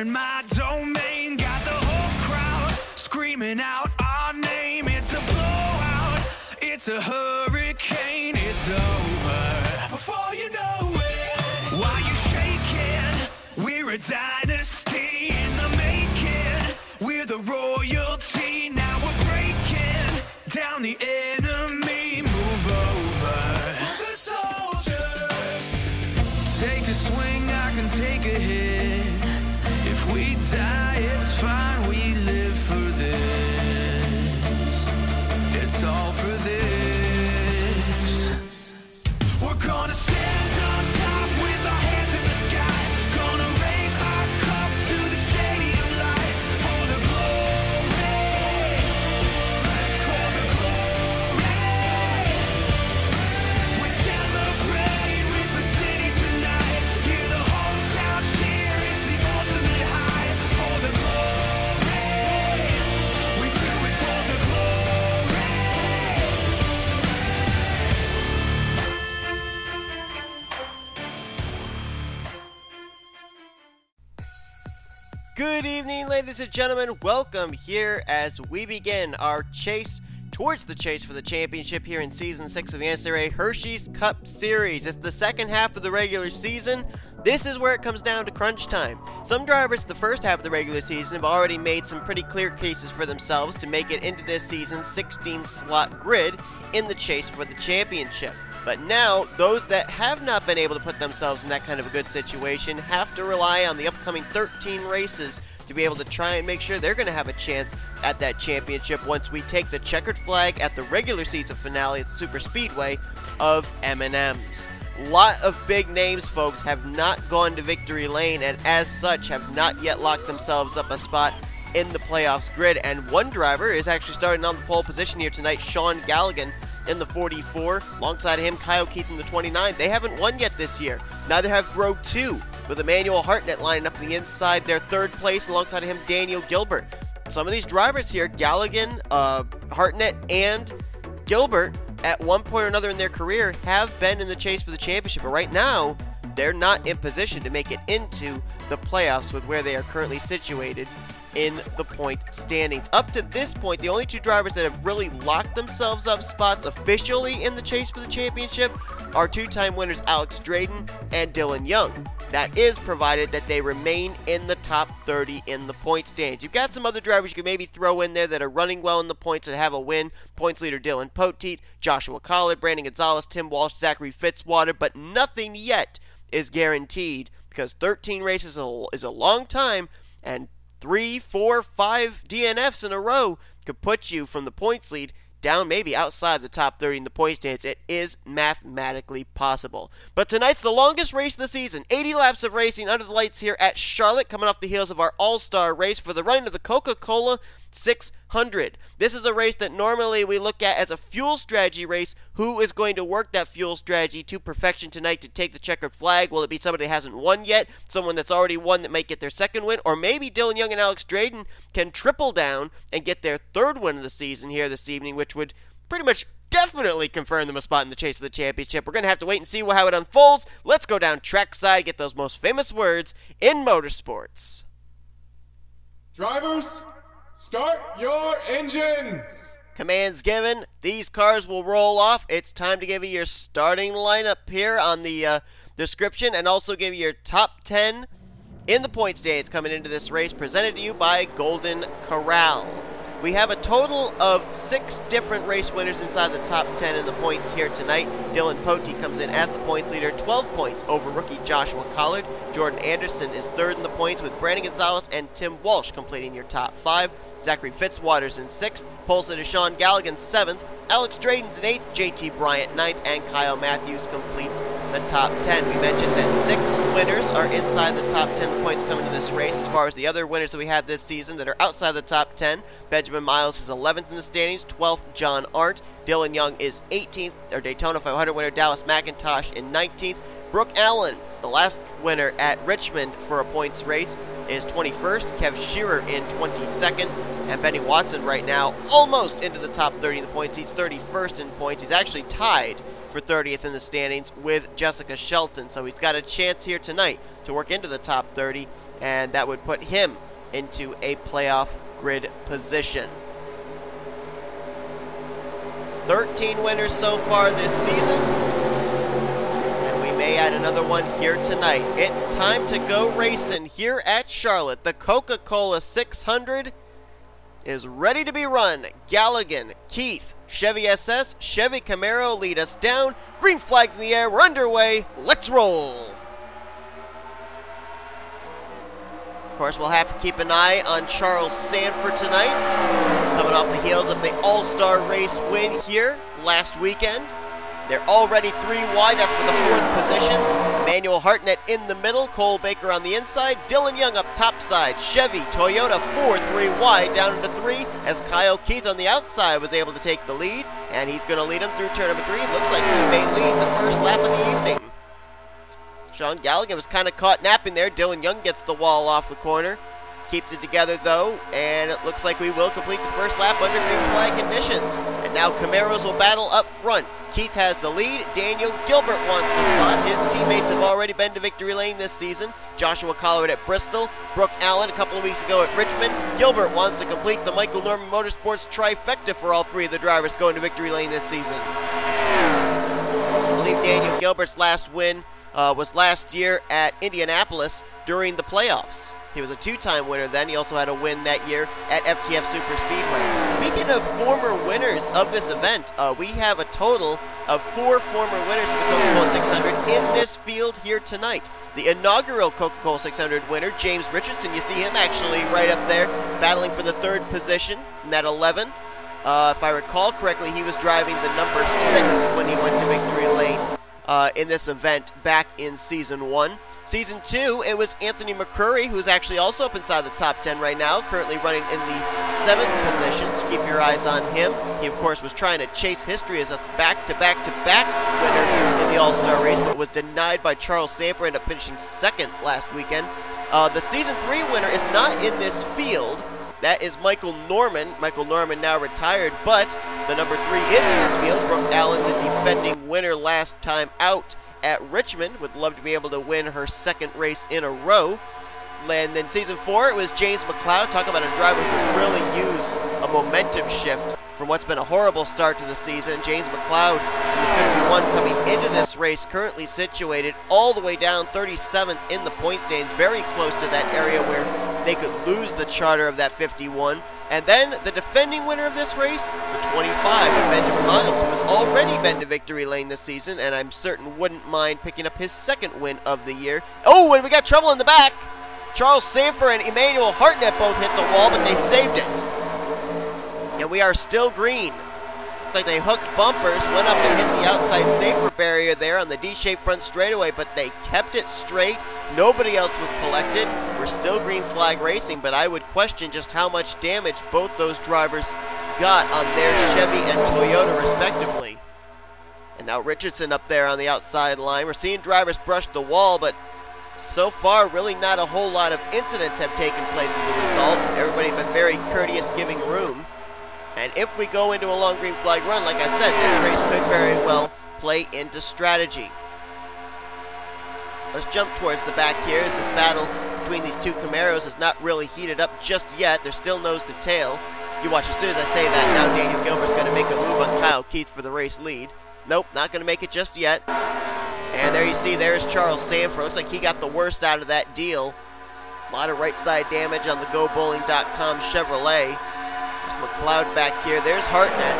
in my domain. Got the whole crowd screaming out our name. It's a blowout, it's a hurricane. It's over before you know it. While you shaking, we're a dynasty in the making. We're the royalty. Now we're breaking down the enemy. Move over for the soldiers. Take a swing, I can take a hit. If we die, it's fine. We live for this. It's all for this. We're gonna stand on top with our hands in the sky. Gonna raise our cup to the stadium lights. For the glory, for the glory. We celebrate with the city tonight. Hear the hometown cheer, it's the ultimate high. For the glory, we do it for the glory. Good evening, ladies and gentlemen. Welcome here as we begin our chase towards the chase for the championship here in Season 6 of the NNSCRA Hersheys Cup Series. It's the second half of the regular season. This is where it comes down to crunch time. Some drivers the first half of the regular season have already made some pretty clear cases for themselves to make it into this season's 16-slot grid in the chase for the championship. But now, those that have not been able to put themselves in that kind of a good situation have to rely on the upcoming 13 races to be able to try and make sure they're going to have a chance at that championship once we take the checkered flag at the regular season finale at the Super Speedway of M&M's. A lot of big names, folks, have not gone to victory lane and as such have not yet locked themselves up a spot in the playoffs grid. And one driver is actually starting on the pole position here tonight, S Gallighan, in the 44. Alongside him, Kyle Keith in the 29. They haven't won yet this year. Neither have row 2, with E Hartnett lining up on the inside, their third place. Alongside him, D Guilbert. Some of these drivers here, Gallighan, Hartnett, and Gilbert, at one point or another in their career, have been in the chase for the championship. But right now, they're not in position to make it into the playoffs with where they are currently situated in the point standings. Up to this point, the only two drivers that have really locked themselves up spots officially in the chase for the championship are two-time winners Alex Drayton and Dylan Young. That is provided that they remain in the top 30 in the point standings. You've got some other drivers you can maybe throw in there that are running well in the points and have a win. Points leader Dylan Poteet, Joshua Collard, Brandon Gonzalez, Tim Walsh, Zachary Fitzwater, but nothing yet is guaranteed because 13 races is a long time, and 3, 4, 5 DNFs in a row could put you from the points lead down maybe outside the top 30 in the point standings. It is mathematically possible. But tonight's the longest race of the season. 80 laps of racing under the lights here at Charlotte, coming off the heels of our all-star race for the running of the Coca-Cola 600. This is a race that normally we look at as a fuel strategy race. Who is going to work that fuel strategy to perfection tonight to take the checkered flag? Will it be somebody that hasn't won yet? Someone that's already won that might get their second win? Or maybe Dylan Young and Alex Drayton can triple down and get their third win of the season here this evening, which would pretty much definitely confirm them a spot in the chase for the championship. We're going to have to wait and see how it unfolds. Let's go down trackside, get those most famous words in motorsports. Drivers, start your engines! Commands given. These cars will roll off. It's time to give you your starting lineup here on the description and also give you your top 10 in the point standings coming into this race, presented to you by Golden Corral. We have a total of 6 different race winners inside the top 10 in the points here tonight. Dylan Poteet comes in as the points leader, 12 points over rookie Joshua Collard. Jordan Anderson is third in the points with Brandon Gonzalez and Tim Walsh completing your top 5. Zachary Fitzwater's in 6th, pole sitter S Gallighan 7th, Alex Drayton's in 8th, J Bryant 9th, and Kyle Matthews completes the top 10. We mentioned that 6 winners are inside the top 10 points coming to this race. As far as the other winners that we have this season that are outside the top 10, Benjamin Miles is 11th in the standings, 12th John Arndt, Dylan Young is 18th, our Daytona 500 winner Dallas McIntosh in 19th, Brooke Allen, the last winner at Richmond for a points race, is 21st, Kev Shearer in 22nd, and Benny Watson right now almost into the top 30 in the points. He's 31st in points. He's actually tied for 30th in the standings with Jessica Shelton, so he's got a chance here tonight to work into the top 30 and that would put him into a playoff grid position. 13 winners so far this season, and we may add another one here tonight. It's time to go racing here at Charlotte. The Coca-Cola 600 is ready to be run. Gallighan, Keith, Chevy SS, Chevy Camaro lead us down. Green flags in the air, we're underway, let's roll. Of course, we'll have to keep an eye on Charles Sandfer tonight, coming off the heels of the All-Star race win here last weekend. They're already 3 wide, that's for the 4th position. Manuel Hartnett in the middle, Cole Baker on the inside, Dylan Young up top side, Chevy, Toyota 4-3 wide down into 3 as Kyle Keith on the outside was able to take the lead, and he's going to lead him through turn number 3. Looks like he may lead the first lap of the evening. Sean Gallighan was kind of caught napping there. Dylan Young gets the wall off the corner. Keeps it together though, and it looks like we will complete the first lap under green flag conditions. And now Camaros will battle up front. Keith has the lead. Daniel Gilbert wants the spot. His teammates have already been to victory lane this season. Joshua Collard at Bristol. Brooke Allen a couple of weeks ago at Richmond. Gilbert wants to complete the Michael Norman Motorsports trifecta for all 3 of the drivers going to victory lane this season. I believe Daniel Gilbert's last win was last year at Indianapolis during the playoffs. He was a 2-time winner then. He also had a win that year at FTF Super Speedway. Speaking of former winners of this event, we have a total of 4 former winners of the Coca-Cola 600 in this field here tonight. The inaugural Coca-Cola 600 winner, James Richardson, you see him actually right up there battling for the 3rd position in that 11. If I recall correctly, he was driving the number 6 when he went to victory lane in this event back in Season 1. Season 2, it was Anthony McCrury, who's actually also up inside the top 10 right now, currently running in the 7th position, so keep your eyes on him. He, of course, was trying to chase history as a back-to-back-to-back winner in the All-Star race, but was denied by Charles Sandfer, ended up finishing 2nd last weekend. The Season 3 winner is not in this field. That is Michael Norman. Michael Norman now retired, but the number 3 is in this field. Brooke Allen, the defending winner last time out at Richmond, would love to be able to win her 2nd race in a row. And then Season 4, it was James McCloud. Talk about a driver who could really use a momentum shift from what's been a horrible start to the season. James McCloud, in the 51 coming into this race, currently situated all the way down 37th in the point standings, very close to that area where they could lose the charter of that 51. And then the defending winner of this race, the 25, Benjamin Miles, who has already been to victory lane this season, and I'm certain wouldn't mind picking up his 2nd win of the year. Oh, and we got trouble in the back. Charles Sandfer and Emmanuel Hartnett both hit the wall, but they saved it. And we are still green. Looks like they hooked bumpers, went up and hit the outside safer barrier there on the D-shaped front straightaway, but they kept it straight. Nobody else was collected. We're still green flag racing, but I would question just how much damage both those drivers got on their Chevy and Toyota respectively. And now Richardson up there on the outside line. We're seeing drivers brush the wall, but so far really not a whole lot of incidents have taken place as a result. Everybody's been very courteous, giving room. And if we go into a long green flag run, like I said, this race could very well play into strategy. Let's jump towards the back here as this battle between these 2 Camaros has not really heated up just yet. They're still nose to tail. You watch, as soon as I say that, now Daniel Gilbert's going to make a move on Kyle Keith for the race lead. Nope, not going to make it just yet. And there you see, there's Charles Sandfer. Looks like he got the worst out of that deal. A lot of right side damage on the GoBowling.com Chevrolet. There's McCloud back here. There's Hartnett.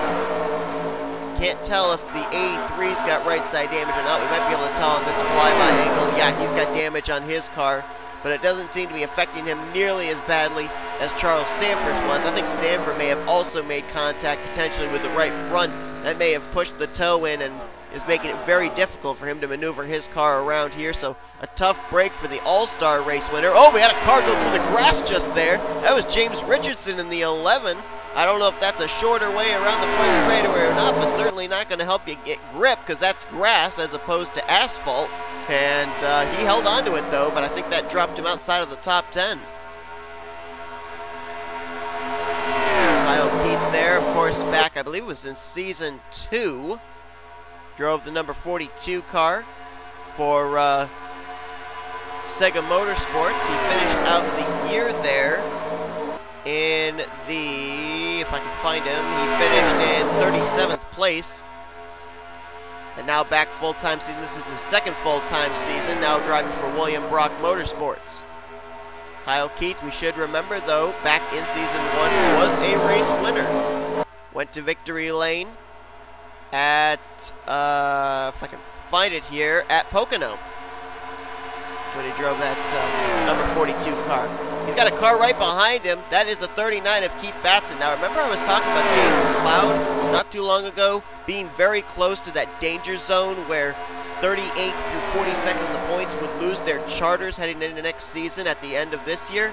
Can't tell if the 83's got right side damage or not. We might be able to tell on this flyby angle. Yeah, he's got damage on his car, but it doesn't seem to be affecting him nearly as badly as Charles Sandfer's was. I think Sandfer may have also made contact potentially with the right front. That may have pushed the toe in and is making it very difficult for him to maneuver his car around here. So a tough break for the All-Star race winner. Oh, we had a car go through the grass just there. That was James Richardson in the 11. I don't know if that's a shorter way around the front straightaway or not, but certainly not going to help you get grip because that's grass as opposed to asphalt. And he held on to it though, but I think that dropped him outside of the top 10. Kyle Keith there, of course, back, I believe it was in Season 2. Drove the number 42 car for Sega Motorsports. He finished out the year there in the, if I can find him, he finished in 37th place. And now back full-time season. This is his second full-time season, now driving for William Brock Motorsports. Kyle Keith, we should remember though, back in season 1 was a race winner. Went to victory lane at, if I can find it here, at Pocono, when he drove that number 42 car. He's got a car right behind him. That is the 39 of Keith Batson. Now remember I was talking about J McCloud not too long ago, being very close to that danger zone where 38th through 42nd in the points would lose their charters heading into next season at the end of this year.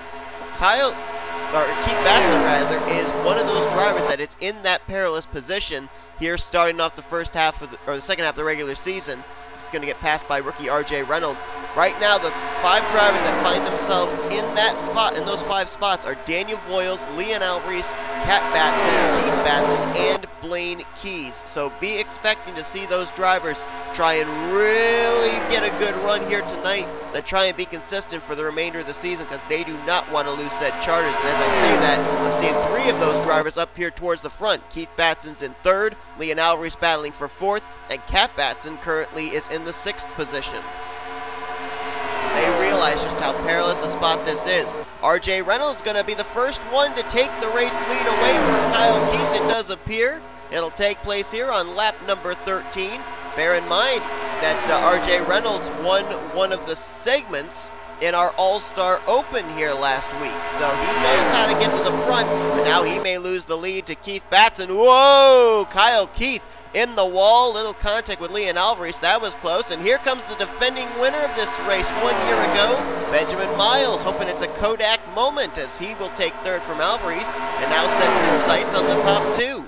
Keith Batson rather, is one of those drivers that is in that perilous position here starting off the first half of the second half of the regular season. He's going to get passed by rookie R.J. Reynolds. Right now, the 5 drivers that find themselves in that spot, in those 5 spots, are Daniel Voyles, L Alvarise, Kat Batson, Keith Batson, and Blaine Keys. So be expecting to see those drivers try and really get a good run here tonight, then try and be consistent for the remainder of the season, because they do not want to lose said charters. And as I say that, I'm seeing 3 of those drivers up here towards the front. Keith Batson's in 3rd, L Alvarise battling for 4th, and Kat Batson currently is in the 6th position. They realize just how perilous a spot this is. R.J. Reynolds going to be the first one to take the race lead away from Kyle Keith, it does appear. It'll take place here on lap number 13. Bear in mind that R.J. Reynolds won one of the segments in our All-Star Open here last week. So he knows how to get to the front, but now he may lose the lead to Keith Batson. Whoa! Kyle Keith in the wall, little contact with L Alvarise, that was close, and here comes the defending winner of this race 1 year ago, Benjamin Miles, hoping it's a Kodak moment as he will take 3rd from Alvarise, and now sets his sights on the top 2.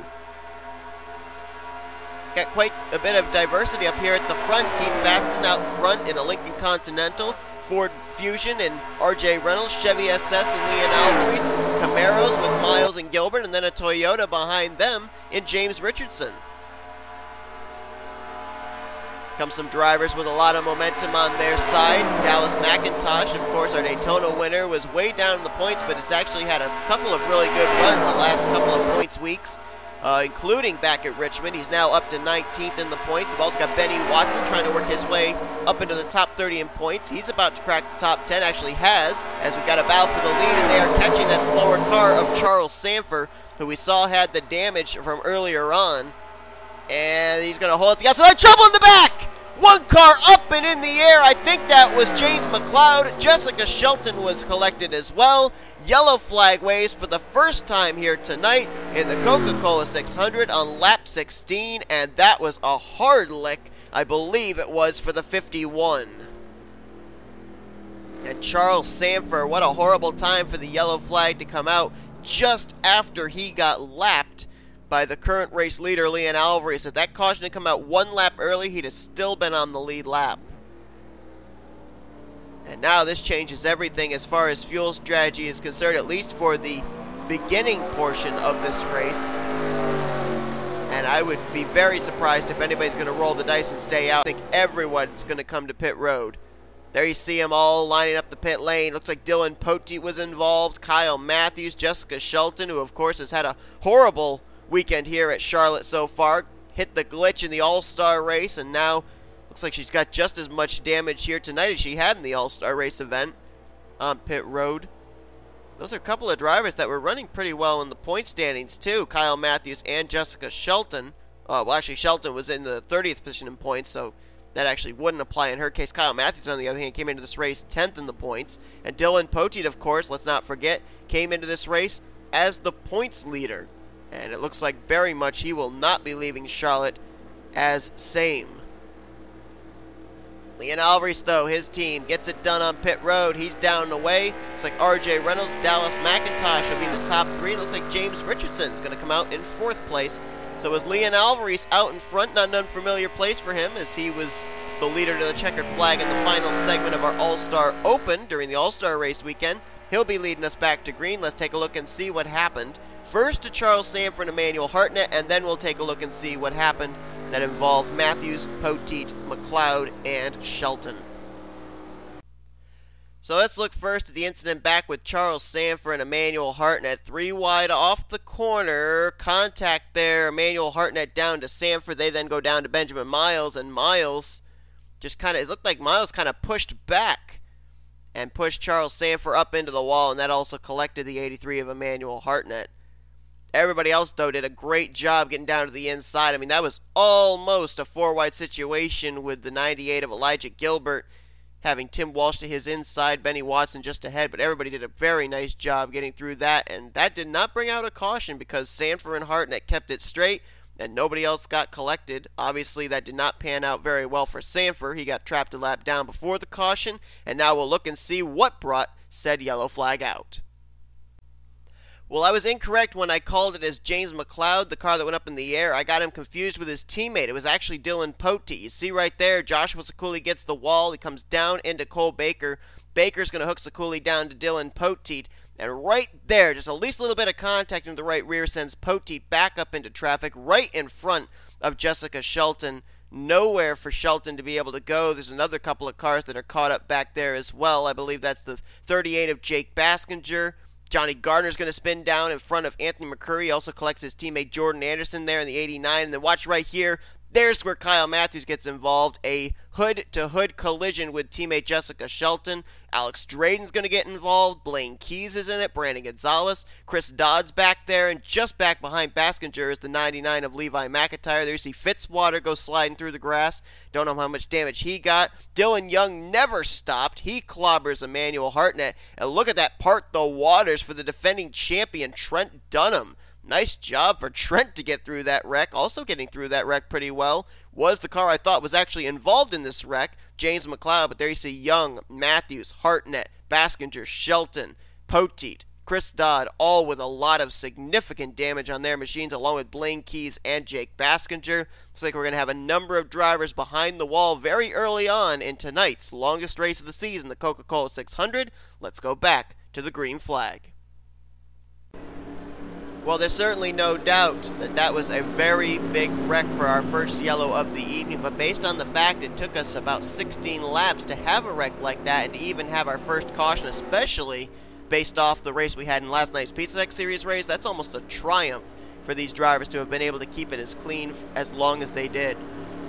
Got quite a bit of diversity up here at the front. Keith Batson out front in a Lincoln Continental, Ford Fusion and R.J. Reynolds, Chevy SS and L Alvarise, Camaros with Miles and Gilbert, and then a Toyota behind them in James Richardson. Comes some drivers with a lot of momentum on their side. Dallas McIntosh, of course, our Daytona winner, was way down in the points, but it's actually had a couple of really good runs the last couple of points weeks, including back at Richmond. He's now up to 19th in the points. We've also got Benny Watson trying to work his way up into the top 30 in points. He's about to crack the top 10, actually has, as we've got a battle for the lead, and they are catching that slower car of Charles Sandfer, who we saw had the damage from earlier on. And he's going to hold up the outside. Trouble in the back! One car up and in the air. I think that was J McCloud. Jessica Shelton was collected as well. Yellow flag waves for the first time here tonight in the Coca-Cola 600 on lap 16. And that was a hard lick. I believe it was for the 51. And Charles Sandfer, what a horrible time for the yellow flag to come out just after he got lapped by the current race leader, L Alvarise. If that caution had come out 1 lap early, he'd have still been on the lead lap. And now this changes everything as far as fuel strategy is concerned, at least for the beginning portion of this race. And I would be very surprised if anybody's going to roll the dice and stay out. I think everyone's going to come to pit road. There you see them all lining up the pit lane. Looks like Dylan Poteet was involved, Kyle Matthews, Jessica Shelton, who of course has had a horrible weekend here at Charlotte so far, hit the glitch in the All-Star race, and now looks like she's got just as much damage here tonight as she had in the All-Star race event on pit road. Those are a couple of drivers that were running pretty well in the point standings too, Kyle Matthews and Jessica Shelton. Well, actually Shelton was in the 30th position in points, so that actually wouldn't apply in her case. Kyle Matthews, on the other hand, came into this race 10th in the points, and Dylan Poteet, of course, let's not forget, came into this race as the points leader. And it looks like very much he will not be leaving Charlotte as same. L Alvarise, though, his team gets it done on pit road. He's down and away. Looks like R.J. Reynolds, Dallas McIntosh will be the top 3. It looks like James Richardson is going to come out in 4th place. So as L Alvarise out in front, not an unfamiliar place for him, as he was the leader to the checkered flag in the final segment of our All-Star Open during the All-Star race weekend. He'll be leading us back to green. Let's take a look and see what happened. First to Charles Sandfer and Emmanuel Hartnett, and then we'll take a look and see what happened that involved Matthews, Poteet, McCloud, and Shelton. So let's look first at the incident back with Charles Sandfer and Emmanuel Hartnett. 3 wide off the corner. Contact there. Emmanuel Hartnett down to Sandfer. They then go down to Benjamin Miles. And Miles just kind of, it looked like Miles kind of pushed back and pushed Charles Sandfer up into the wall. And that also collected the 83 of Emmanuel Hartnett. Everybody else, though, did a great job getting down to the inside. I mean, that was almost a 4-wide situation with the 98 of Elijah Gilbert, having Tim Walsh to his inside, Benny Watson just ahead, but everybody did a very nice job getting through that, and that did not bring out a caution because Sandfer and Hartnett kept it straight, and nobody else got collected. Obviously, that did not pan out very well for Sandfer. He got trapped a lap down before the caution, and now we'll look and see what brought said yellow flag out. Well, I was incorrect when I called it as J McCloud, the car that went up in the air. I got him confused with his teammate. It was actually Dylan Poteet. You see right there, Joshua Ciculli gets the wall. He comes down into Cole Baker. Baker's going to hook Ciculli down to Dylan Poteet. And right there, just at least a little bit of contact in the right rear sends Poteet back up into traffic right in front of Jessica Shelton. Nowhere for Shelton to be able to go. There's another couple of cars that are caught up back there as well. I believe that's the 38 of J Baskinger. Johnny Gardner's going to spin down in front of Anthony McCrury. He also collects his teammate Jordan Anderson there in the 89. And then watch right here. There's where Kyle Matthews gets involved. A hood-to-hood collision with teammate Jessica Shelton. Alex Drayton's going to get involved. Blaine Keys is in it. Brandon Gonzalez. Chris Dodd's back there. And just back behind Baskinger is the 99 of Levi McIntyre. There you see Fitzwater go sliding through the grass. Don't know how much damage he got. Dylan Young never stopped. He clobbers Emmanuel Hartnett. And look at that part the waters for the defending champion Trent Dunham. Nice job for Trent to get through that wreck. Also getting through that wreck pretty well was the car I thought was actually involved in this wreck, J McCloud. But there you see Young, Matthews, Hartnett, Baskinger, Shelton, Poteet, Chris Dodd, all with a lot of significant damage on their machines, along with Blaine Keys and Jake Baskinger. Looks like we're going to have a number of drivers behind the wall very early on in tonight's longest race of the season, the Coca-Cola 600. Let's go back to the green flag. Well, there's certainly no doubt that that was a very big wreck for our first yellow of the evening, but based on the fact it took us about 16 laps to have a wreck like that and to even have our first caution, especially based off the race we had in last night's Pizza Tech Series race, that's almost a triumph for these drivers to have been able to keep it as clean as long as they did.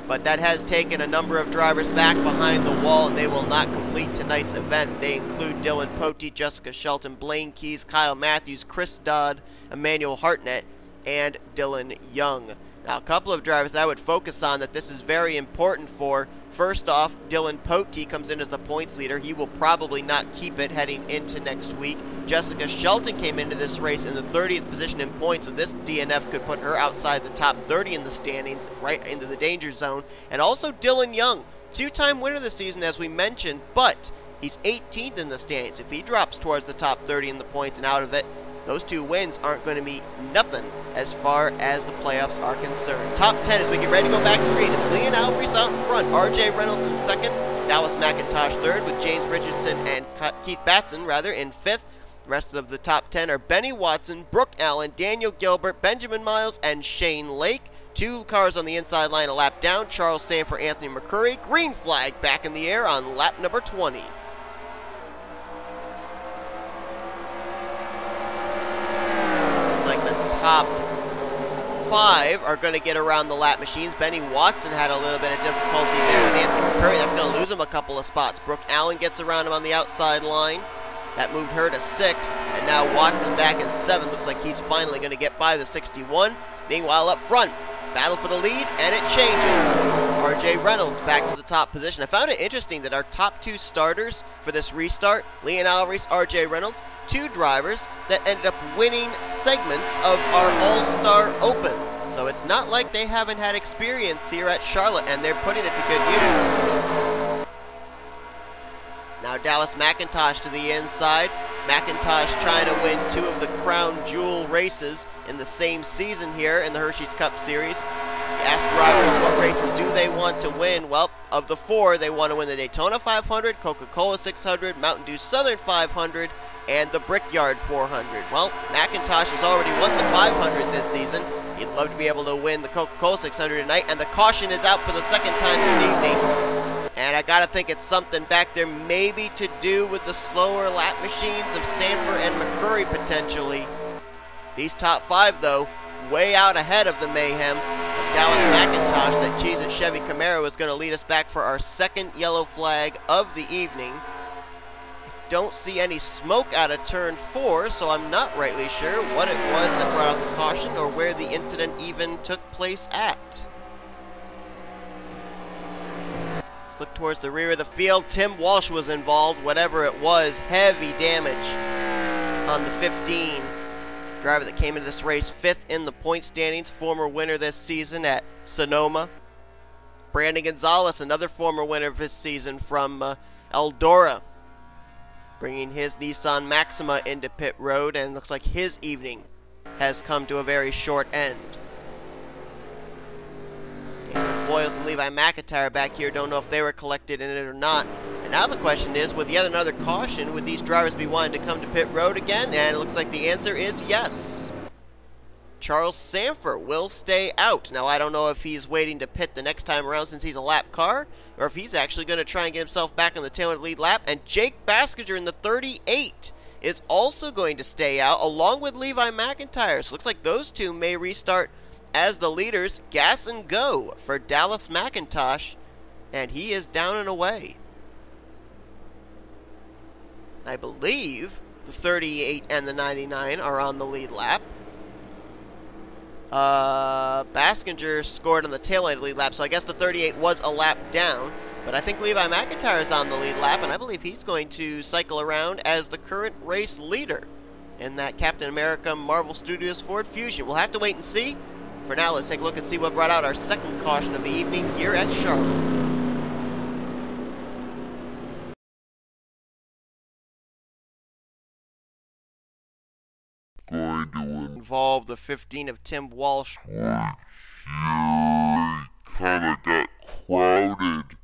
But that has taken a number of drivers back behind the wall, and they will not complete tonight's event. They include Dylan Poteet, Jessica Shelton, Blaine Keys, Kyle Matthews, Chris Dodd, Emmanuel Hartnett, and Dylan Young. Now, a couple of drivers that I would focus on that this is very important for. First off, Dylan Poteet comes in as the points leader. He will probably not keep it heading into next week. Jessica Shelton came into this race in the 30th position in points, so this DNF could put her outside the top 30 in the standings, right into the danger zone. And also Dylan Young, two-time winner this season, as we mentioned, but he's 18th in the standings. If he drops towards the top 30 in the points and out of it, those two wins aren't going to mean nothing as far as the playoffs are concerned. Top 10 as we get ready to go back to green. It's Lee and Alvarise out in front. J Reynolds in second. Dallas McIntosh third with J Richardson and Keith Batson in fifth. The rest of the top 10 are Benny Watson, Brooke Allen, Daniel Gilbert, Benjamin Miles, and Shane Lake. Two cars on the inside line a lap down. Charles Sandfer, Anthony McCrury. Green flag back in the air on lap number 20. Top 5 are going to get around the lap machines. Benny Watson had a little bit of difficulty there with Anthony McCurry. That's going to lose him a couple of spots. Brooke Allen gets around him on the outside line. That moved her to 6th. And now Watson back in 7th. Looks like he's finally going to get by the 61. Meanwhile, up front, battle for the lead, and it changes. J Reynolds back to the top position. I found it interesting that our top 2 starters for this restart, Lee and Alvarise, J Reynolds, 2 drivers that ended up winning segments of our All-Star Open. So it's not like they haven't had experience here at Charlotte, and they're putting it to good use. Now Dallas McIntosh to the inside. McIntosh trying to win 2 of the Crown Jewel races in the same season here in the Hersheys Cup Series. Ask drivers what races do they want to win. Well, of the 4, they want to win the Daytona 500, Coca-Cola 600, Mountain Dew Southern 500, and the Brickyard 400. Well, McIntosh has already won the 500 this season. He'd love to be able to win the Coca-Cola 600 tonight, and the caution is out for the second time this evening. And I gotta think it's something back there maybe to do with the slower lap machines of Sandfer and McCrury potentially. These top 5 though, way out ahead of the mayhem. Dallas McIntosh, that Cheez-It Chevy Camaro, is going to lead us back for our second yellow flag of the evening. Don't see any smoke out of turn 4, so I'm not rightly sure what it was that brought out the caution or where the incident even took place at. Let's look towards the rear of the field. Tim Walsh was involved, whatever it was. Heavy damage on the 15. Driver that came into this race 5th in the point standings, former winner this season at Sonoma. Brandon Gonzalez, another former winner of this season from Eldora, bringing his Nissan Maxima into pit road, and looks like his evening has come to a very short end. D Voyles and Levi McIntyre back here, don't know if they were collected in it or not. And now the question is, with yet another caution, would these drivers be wanting to come to pit road again? And it looks like the answer is yes. Charles Sandfer will stay out. Now, I don't know if he's waiting to pit the next time around since he's a lap car, or if he's actually going to try and get himself back on the tail end of the lead lap. And J Baskinger in the 38 is also going to stay out, along with Levi McIntyre. So it looks like those two may restart as the leaders. Gas and go for Dallas McIntosh, and he is down and away. I believe the 38 and the 99 are on the lead lap. Baskinger scored on the tail end of the lead lap, so I guess the 38 was a lap down. But I think Levi McIntyre is on the lead lap, and I believe he's going to cycle around as the current race leader in that Captain America Marvel Studios Ford Fusion. We'll have to wait and see. For now, let's take a look and see what brought out our second caution of the evening here at Charlotte. Going to involve the 15 of Tim Walsh. kind of got crowded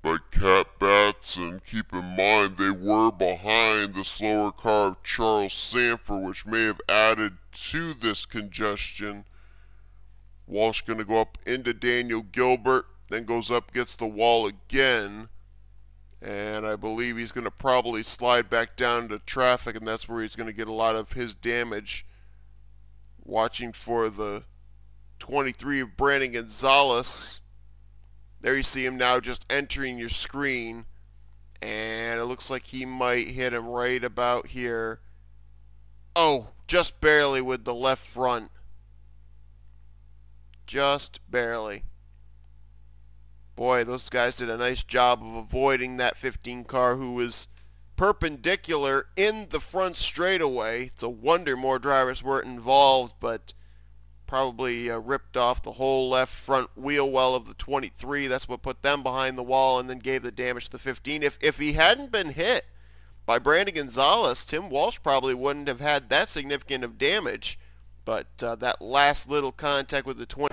by Kat Batson. Keep in mind they were behind the slower car of Charles Sandfer, which may have added to this congestion. Walsh going to go up into Daniel Gilbert, then goes up, gets the wall again. And I believe he's going to probably slide back down to traffic, and that's where he's going to get a lot of his damage. Watching for the 23 of Brandon Gonzalez. There you see him now just entering your screen. And it looks like he might hit him right about here. Oh, just barely with the left front. Just barely. Boy, those guys did a nice job of avoiding that 15 car who was perpendicular in the front straightaway. It's a wonder more drivers weren't involved, but probably ripped off the whole left front wheel well of the 23. That's what put them behind the wall and then gave the damage to the 15. If he hadn't been hit by Brandon Gonzalez, Tim Walsh probably wouldn't have had that significant of damage. But that last little contact with the 20.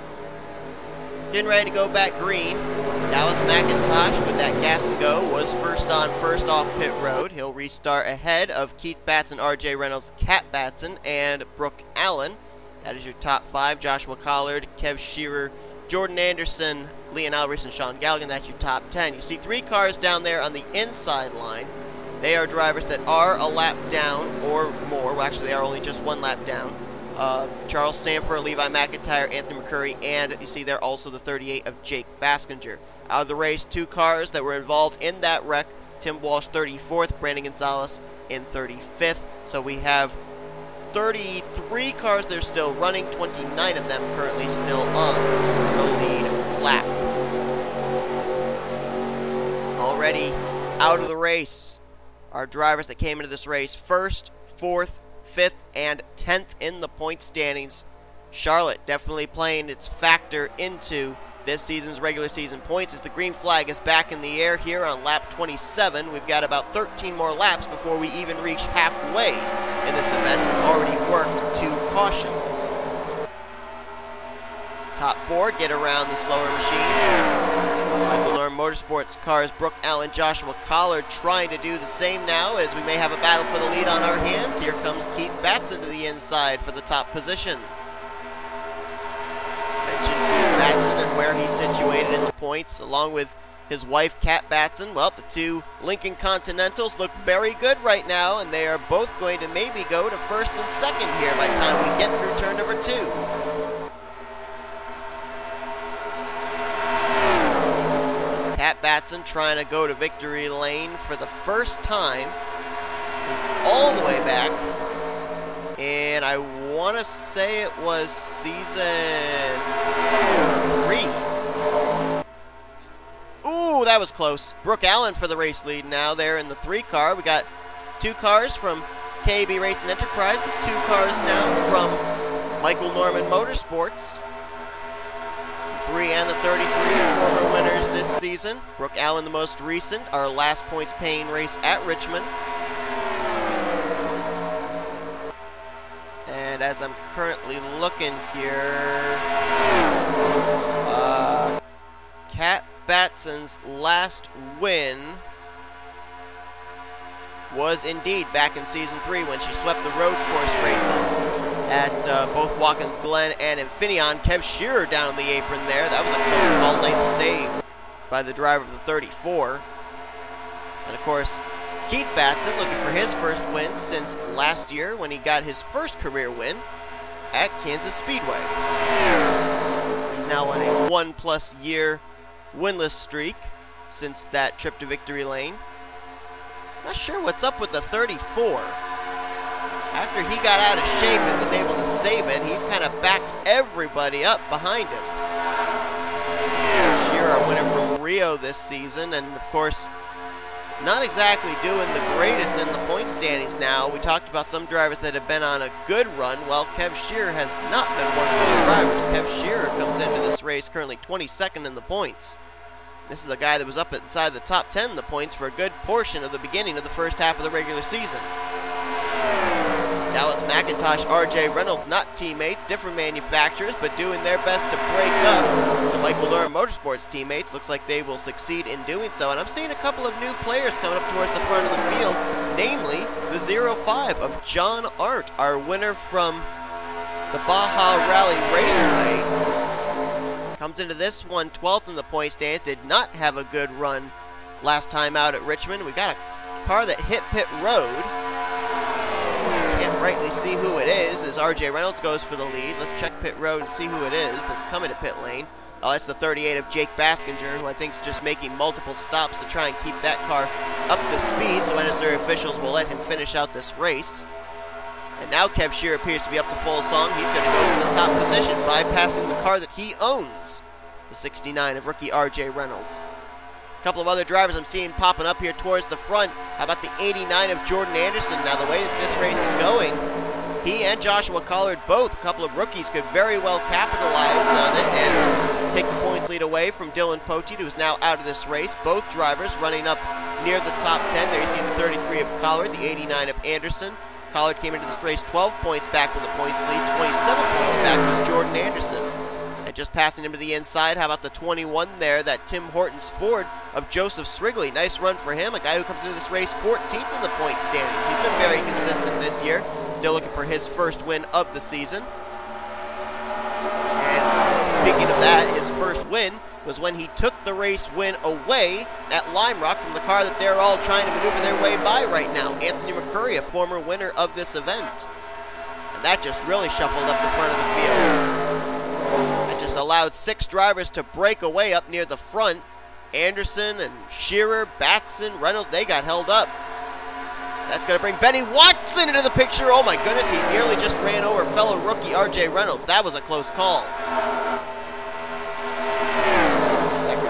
Getting ready to go back green. Dallas McIntosh with that gas and go was first on, first off pit road. He'll restart ahead of Keith Batson, R Reynolds, Kat Batson, and Brooke Allen. That is your top 5. Joshua Collard, Kev Shearer, Jordan Anderson, Leon Alvarise, and Sean Gallighan. That's your top 10. You see 3 cars down there on the inside line. They are drivers that are a lap down or more. Well, actually, they are only just 1 lap down. Charles Sandfer, Levi McIntyre, Anthony McCrury, and you see there also the 38 of J Baskinger. Out of the race, 2 cars that were involved in that wreck. Tim Walsh 34th, Brandon Gonzalez in 35th. So we have 33 cars that are still running, 29 of them currently still on the lead lap. Already out of the race, our drivers that came into this race 1st, 4th, 5th, and 10th in the point standings. Charlotte definitely playing its factor into this season's regular season points as the green flag is back in the air here on lap 27. We've got about 13 more laps before we even reach halfway in this event. We've already worked 2 cautions. Top 4 get around the slower machines. Michael Norm Motorsports cars Brooke Allen, Joshua Collard trying to do the same now as we may have a battle for the lead on our hands. Here comes Keith Batson to the inside for the top position. Mentioned Keith Batson and where he's situated in the points, along with his wife, Kat Batson. Well, the two Lincoln Continentals look very good right now, and they are both going to maybe go to first and second here by the time we get through turn number 2. Kat Batson trying to go to victory lane for the first time since all the way back. And I want to say it was season 3. Ooh, that was close. Brooke Allen for the race lead now there in the 3 car. We got 2 cars from KB Racing Enterprises, 2 cars now from Michael Norman Motorsports. 3 and the 33 former winners this season. Brooke Allen the most recent, our last points paying race at Richmond. And as I'm currently looking here, Kat Batson's last win was indeed back in season 3 when she swept the road course races at both Watkins Glen and Infineon. Kev Shearer down the apron there. That was a close call. Nice save by the driver of the 34. And of course, Keith Batson looking for his first win since last year when he got his first career win at Kansas Speedway. He's now on a 1+ year winless streak since that trip to victory lane. Not sure what's up with the 34. After he got out of shape and was able to save it, he's kind of backed everybody up behind him. Shearer, a winner from Rio this season, and of course, not exactly doing the greatest in the point standings now. We talked about some drivers that have been on a good run. Well, Kev Shearer has not been one of those drivers. Kev Shearer comes into this race currently 22nd in the points. This is a guy that was up inside the top 10 in the points for a good portion of the beginning of the first half of the regular season. L McIntire, R Reynolds, not teammates, different manufacturers, but doing their best to break up the Michael Norman Motorsports teammates. Looks like they will succeed in doing so. And I'm seeing a couple of new players coming up towards the front of the field, namely the 05 of John Arndt, our winner from the Baja Rally Raceway. Comes into this one 12th in the point stands. Did not have a good run last time out at Richmond. We got a car that hit pit road. Can't rightly see who it is as R Reynolds goes for the lead. Let's check pit road and see who it is that's coming to pit lane. Oh, that's the 38 of J Baskinger, who I think is just making multiple stops to try and keep that car up to speed, so NNSCRA officials will let him finish out this race. And now Kev Shearer appears to be up to full song. He's going to go for the top position, bypassing the car that he owns, the 69 of rookie R Reynolds. A couple of other drivers I'm seeing popping up here towards the front. How about the 89 of Jordan Anderson? Now, the way that this race is going, he and Joshua Collard, both, a couple of rookies, could very well capitalize on it and take the points lead away from Dylan Poteet, who is now out of this race. Both drivers running up near the top 10. There you see the 33 of Collard, the 89 of Anderson. Collard came into this race 12 points back from the points lead. 27 points back was Jordan Anderson. And just passing him to the inside, how about the 21 there, that Tim Hortons Ford of Joseph Srigley. Nice run for him, a guy who comes into this race 14th in the point standings. He's been very consistent this year. Still looking for his first win of the season. And speaking of that, his first win was when he took the race win away at Lime Rock from the car that they're all trying to maneuver their way by right now. Anthony McCurry, a former winner of this event. And that just really shuffled up the front of the field. That just allowed 6 drivers to break away up near the front. Anderson and Shearer, Batson, Reynolds, they got held up. That's going to bring Benny Watson into the picture. Oh my goodness, he nearly just ran over fellow rookie R Reynolds. That was a close call.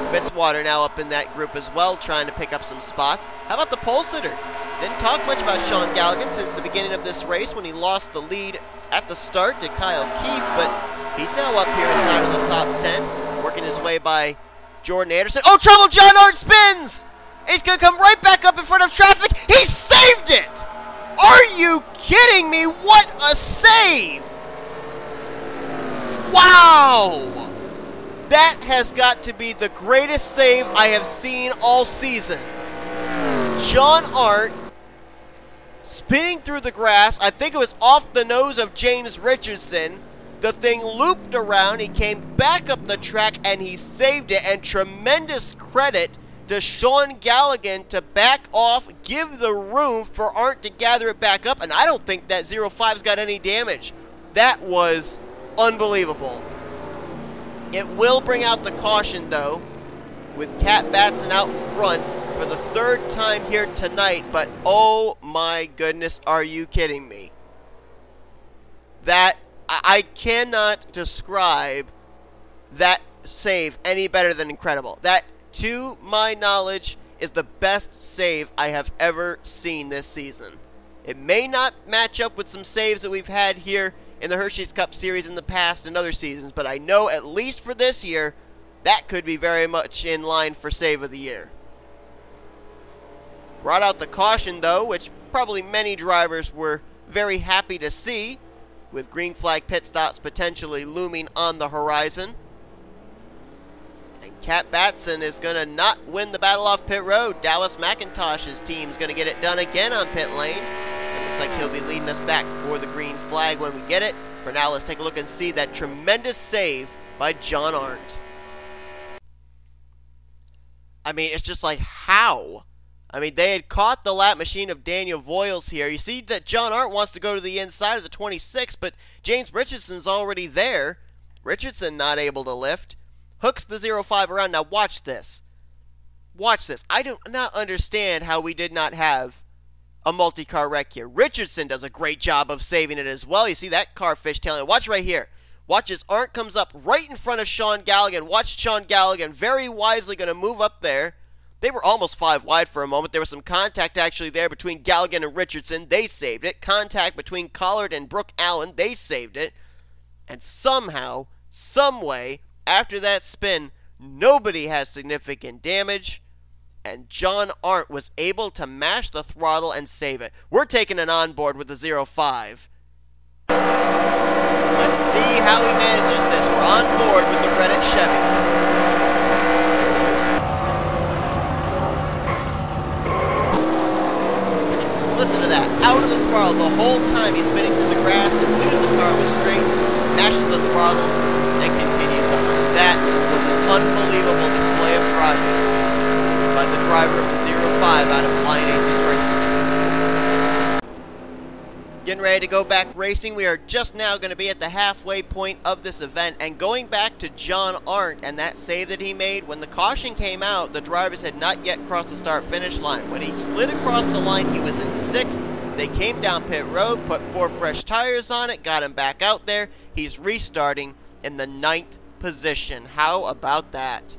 Fitzwater now up in that group as well, trying to pick up some spots. How about the pole sitter? Didn't talk much about Sean Gallighan since the beginning of this race when he lost the lead at the start to Kyle Keith, but he's now up here inside of the top 10, working his way by Jordan Anderson. Oh, trouble! John Arndt spins! He's going to come right back up in front of traffic. He saved it! Are you kidding me? What a save! Wow! That has got to be the greatest save I have seen all season. John Arndt spinning through the grass. I think it was off the nose of J Richardson. The thing looped around. He came back up the track and he saved it. And tremendous credit to Sean Gallighan to back off, give the room for Arndt to gather it back up, and I don't think that 05's got any damage. That was unbelievable. It will bring out the caution, though, with Kat Batson out in front for the third time here tonight, but oh my goodness, are you kidding me? That, I cannot describe that save any better than incredible. That, to my knowledge, is the best save I have ever seen this season. It may not match up with some saves that we've had here in the Hersheys Cup Series in the past and other seasons, but I know at least for this year, that could be very much in line for Save of the Year. Brought out the caution, though, which probably many drivers were very happy to see, with green flag pit stops potentially looming on the horizon. And Kat Batson is going to not win the battle off pit road. Dallas McIntosh's team is going to get it done again on pit lane. It looks like he'll be leading us back for the green flag when we get it. For now, let's take a look and see that tremendous save by John Arndt. I mean, it's just like, how? I mean, they had caught the lap machine of Daniel Voyles here. You see that John Arndt wants to go to the inside of the 26, but James Richardson's already there. Richardson not able to lift. Hooks the 05 around. Now watch this. Watch this. I do not understand how we did not have a multi-car wreck here. Richardson does a great job of saving it as well. You see that car fishtailing. Watch right here. Watch as Arndt comes up right in front of Sean Gallighan. Watch Sean Gallighan very wisely going to move up there. They were almost 5 wide for a moment. There was some contact actually there between Gallighan and Richardson. They saved it. Contact between Collard and Brooke Allen. They saved it. And somehow, someway, after that spin, nobody has significant damage. And John Arndt was able to mash the throttle and save it. We're taking an onboard with the 05. Let's see how he manages this. We're on board with the Reddit Chevy. Listen to that. Out of the throttle the whole time he's spinning through the grass. As soon as the car was straight, mashes the throttle and continues on. That was an unbelievable display of driving by the driver of the 05 out of Flying Aces Racing. Getting ready to go back racing. We are just now going to be at the halfway point of this event, and going back to John Arndt and that save that he made. When the caution came out, the drivers had not yet crossed the start-finish line. When he slid across the line, he was in 6th. They came down pit road, put 4 fresh tires on it, got him back out there. He's restarting in the 9th position. How about that?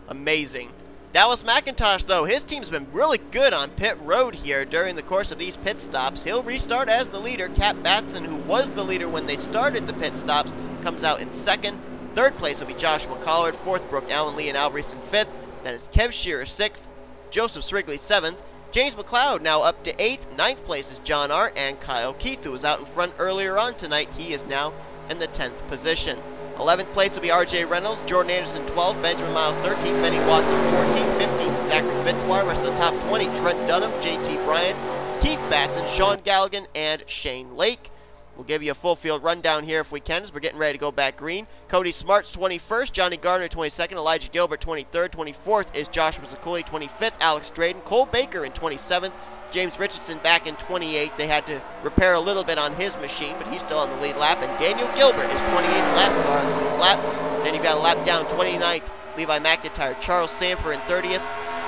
Amazing. Dallas McIntosh, though, his team's been really good on pit road here during the course of these pit stops. He'll restart as the leader. Kat Batson, who was the leader when they started the pit stops, comes out in 2nd. 3rd place will be Joshua Collard. 4th, Brooke Allen, Lee, and Alvarise in 5th. Then it's Kev Shearer 6th. Joseph Srigley 7th. James McCloud now up to 8th. 9th place is John Arndt, and Kyle Keith, who was out in front earlier on tonight. He is now in the 10th position. 11th place will be R Reynolds, Jordan Anderson 12th, Benjamin Miles 13th, Benny Watson 14th, 15th, Zachary Fitzwater. Rest of the top 20, Trent Dunham, J Bryant, Keith Batson, Sean Gallighan, and Shane Lake. We'll give you a full field rundown here if we can, as we're getting ready to go back green. Cody Smart's 21st, Johnny Gardner 22nd, Elijah Gilbert 23rd, 24th is Joshua Ciculli, 25th, Alex Drayton, Cole Baker in 27th, James Richardson back in 28th. They had to repair a little bit on his machine, but he's still on the lead lap. And Daniel Gilbert is 28th, last car on the lead lap. Then you've got a lap down, 29th, Levi McIntyre, Charles Sandfer in 30th.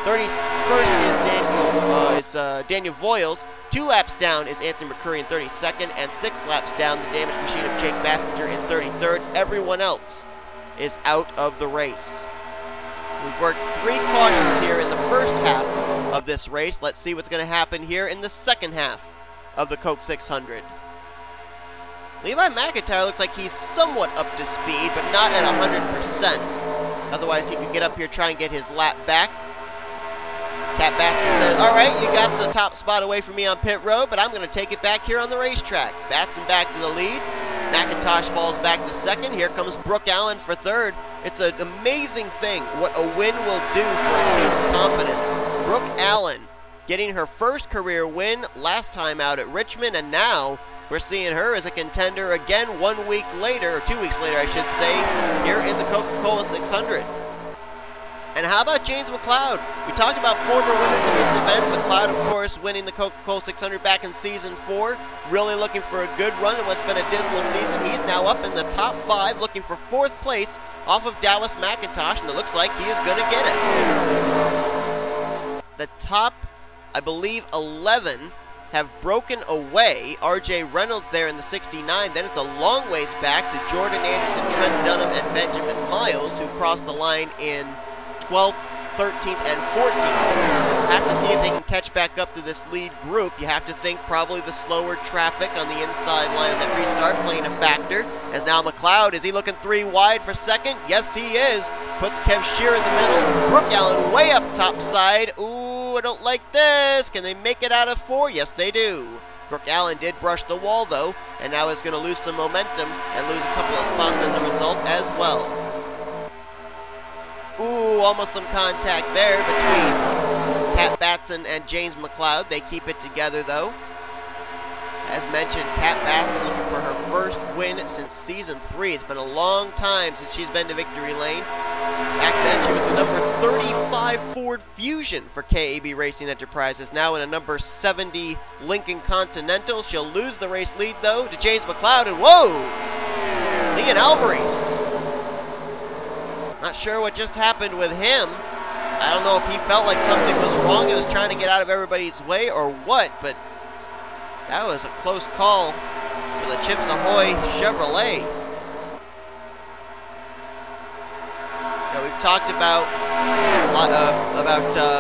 31st is Daniel Voyles. 2 laps down is Anthony McCrury in 32nd. And 6 laps down, the damaged machine of J Baskinger in 33rd. Everyone else is out of the race. We've worked 3 cautions here in the first half of this race. Let's see what's going to happen here in the second half of the Coke 600. Levi McIntyre looks like he's somewhat up to speed, but not at 100%. Otherwise, he could get up here, try and get his lap back. Kat Batson says, all right, you got the top spot away from me on pit road, but I'm going to take it back here on the racetrack. Batson back to the lead. McIntosh falls back to 2nd. Here comes Brooke Allen for 3rd. It's an amazing thing what a win will do for a team's confidence. Brooke Allen getting her first career win last time out at Richmond, and now we're seeing her as a contender again 1 week later, or 2 weeks later I should say, here in the Coca-Cola 600. And how about James McCloud? We talked about former winners of this event. McCloud, of course, winning the Coca-Cola 600 back in Season 4. Really looking for a good run in what's been a dismal season. He's now up in the top 5, looking for 4th place off of Dallas McIntosh, and it looks like he is going to get it. The top, I believe, 11 have broken away. R Reynolds there in the 69. Then it's a long ways back to Jordan Anderson, Trent Dunham, and Benjamin Miles, who crossed the line in 12th, 13th, and 14th. Have to see if they can catch back up to this lead group. You have to think probably the slower traffic on the inside line of that restart playing a factor. As now McCloud, is he looking 3 wide for second? Yes, he is. Puts Kev Shear in the middle. Brooke Allan way up top side. Ooh, I don't like this. Can they make it out of 4? Yes, they do. Brooke Allan did brush the wall, though, and now is going to lose some momentum and lose a couple of spots as a result as well. Ooh, almost some contact there between Kat Batson and James McCloud. They keep it together, though. As mentioned, Kat Batson looking for her first win since Season 3. It's been a long time since she's been to victory lane. Back then, she was the number 35 Ford Fusion for KAB Racing Enterprises. Now in a number 70 Lincoln Continental. She'll lose the race lead, though, to James McCloud. And whoa! L Alvarise. Not sure what just happened with him. I don't know if he felt like something was wrong. He was trying to get out of everybody's way or what, but that was a close call for the Chips Ahoy Chevrolet. Now, we've talked about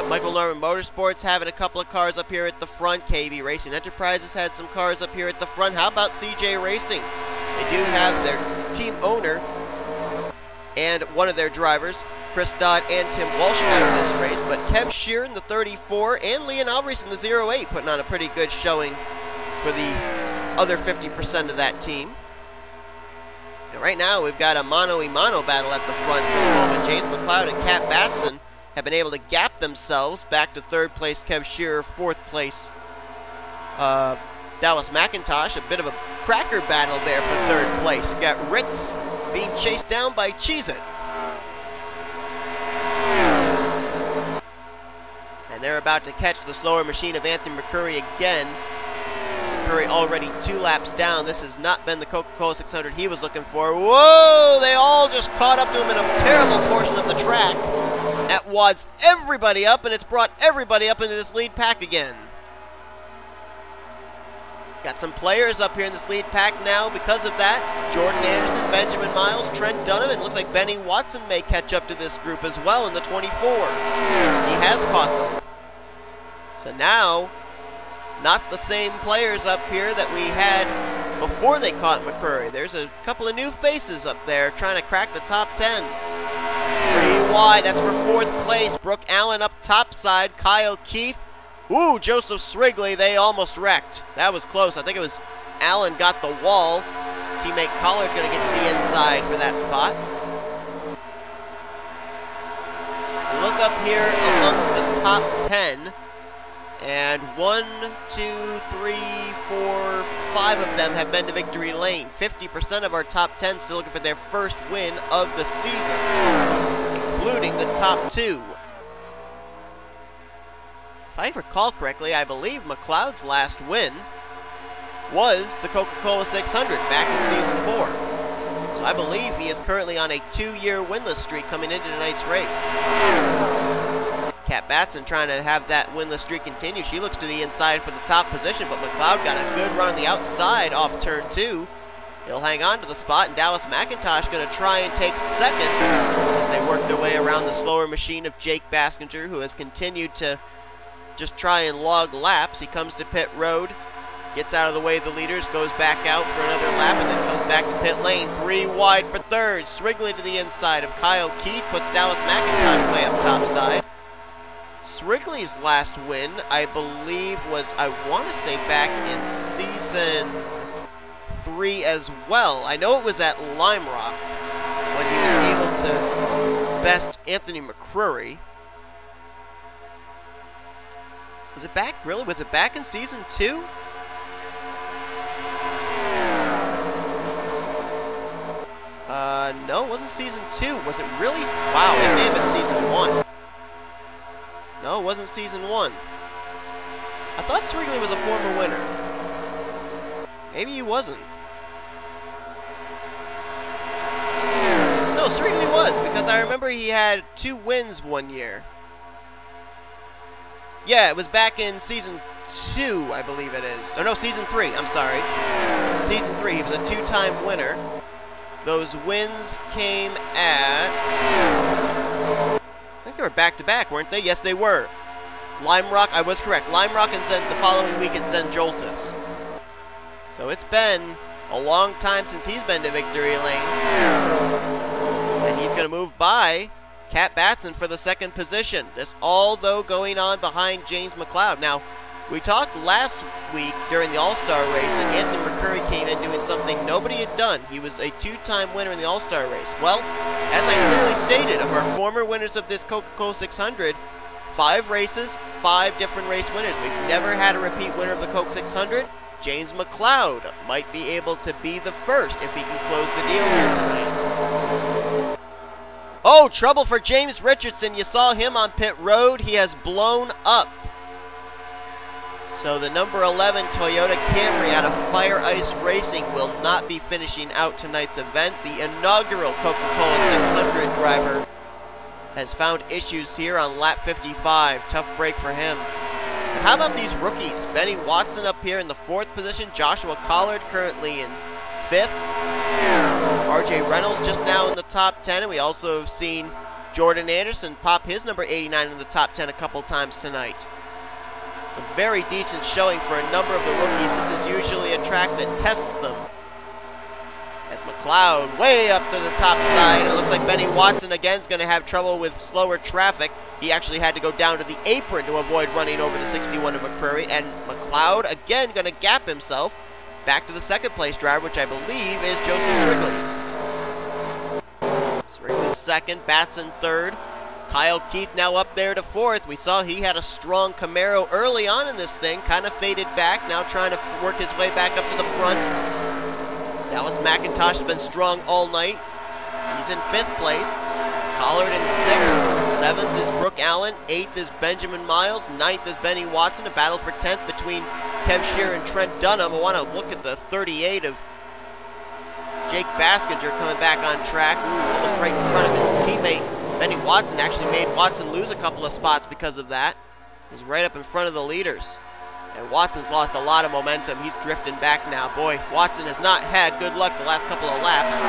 Michael Norman Motorsports having a couple of cars up here at the front. KB Racing Enterprises had some cars up here at the front. How about CJ Racing? They do have their team owner and one of their drivers, Chris Dodd and Tim Walsh, out of this race, but Kev Shear in the 34 and L Alvarise in the 08 putting on a pretty good showing for the other 50% of that team. And right now we've got a mano-a-mano battle at the front for the moment. James McCloud and Kat Batson have been able to gap themselves back to 3rd place Kev Shear, 4th place Dallas McIntosh. A bit of a cracker battle there for 3rd place. We've got Ritz being chased down by Cheez-It. And they're about to catch the slower machine of Anthony McCrury again. McCrury already 2 laps down. This has not been the Coca-Cola 600 he was looking for. Whoa! They all just caught up to him in a terrible portion of the track. That wads everybody up, and it's brought everybody up into this lead pack again. Got some players up here in this lead pack now because of that. Jordan Anderson, Benjamin Miles, Trent Dunham, and it looks like Benny Watson may catch up to this group as well in the 24. He has caught them. So now, not the same players up here that we had before they caught McCrury. There's a couple of new faces up there trying to crack the top 10. 3 wide, that's for 4th place. Brooke Allan up top side, Kyle Keith. Ooh, Joseph Srigley, they almost wrecked. That was close. I think it was Allen got the wall. Teammate Collard going to get to the inside for that spot. Look up here amongst the top 10. And 1, 2, 3, 4, 5 of them have been to victory lane. 50% of our top 10 still looking for their first win of the season, including the top 2. If I recall correctly, I believe McCloud's last win was the Coca-Cola 600 back in Season 4. So I believe he is currently on a 2-year winless streak coming into tonight's race. Kat Batson trying to have that winless streak continue. She looks to the inside for the top position, but McCloud got a good run on the outside off turn 2. He'll hang on to the spot, and Dallas McIntosh going to try and take second as they work their way around the slower machine of J Baskinger, who has continued to just try and log laps. He comes to pit road, gets out of the way of the leaders, goes back out for another lap, and then comes back to pit lane. 3 wide for 3rd. Srigley to the inside of Kyle Keith, puts Dallas McIntosh way up top side. Srigley's last win, I believe, was, I want to say, back in Season 3 as well. I know it was at Lime Rock when he was able to best Anthony McCrury. Was it back, really? Was it back in Season 2? No, it wasn't Season 2. Was it really? Wow, it may have been Season 1. No, it wasn't season 1. I thought Srigley was a former winner. Maybe he wasn't. No, Srigley was, because I remember he had 2 wins one year. Yeah, it was back in season 2, I believe it is. Oh no, season 3, I'm sorry. Season 3, he was a 2-time winner. Those wins came at... I think they were back-to-back, weren't they? Yes, they were. Lime Rock, I was correct. Lime Rock and Zen, the following week at Zen Joltis. So it's been a long time since he's been to Victory Lane. And he's going to move by Kat Batson for the 2nd position. This all, though, going on behind J McCloud. Now, we talked last week during the All-Star race that Anthony McCurry came in doing something nobody had done. He was a 2-time winner in the All-Star race. Well, as I clearly stated, of our former winners of this Coca-Cola 600, 5 races, 5 different race winners. We've never had a repeat winner of the Coke 600. J McCloud might be able to be the first if he can close the deal here tonight. Oh, trouble for J Richardson. You saw him on pit road. He has blown up. So the number 11 Toyota Camry out of Fire Ice Racing will not be finishing out tonight's event. The inaugural Coca-Cola 600 driver has found issues here on lap 55. Tough break for him. But how about these rookies? Benny Watson up here in the 4th position. Joshua Collard currently in 5th. R Reynolds just now in the top 10. And we also have seen Jordan Anderson pop his number 89 in the top 10 a couple times tonight. It's a very decent showing for a number of the rookies. This is usually a track that tests them. As McCloud way up to the top side. It looks like Benny Watson again is going to have trouble with slower traffic. He actually had to go down to the apron to avoid running over the 61 of McCurry. And McCloud again going to gap himself back to the 2nd place driver, which I believe is Joseph Srigley. Srigley 2nd, Batson 3rd. Kyle Keith now up there to 4th. We saw he had a strong Camaro early on in this thing, kind of faded back, now trying to work his way back up to the front. Dallas McIntosh has been strong all night. He's in 5th place. Collard in 6th. 7th is Brooke Allen. 8th is Benjamin Miles. 9th is Benny Watson. A battle for 10th between Kev Shear and Trent Dunham. I want to look at the 38 of J Baskinger coming back on track. Ooh, almost right in front of his teammate. Benny Watson actually made Watson lose a couple of spots because of that. He's right up in front of the leaders. And Watson's lost a lot of momentum. He's drifting back now. Boy, Watson has not had good luck the last couple of laps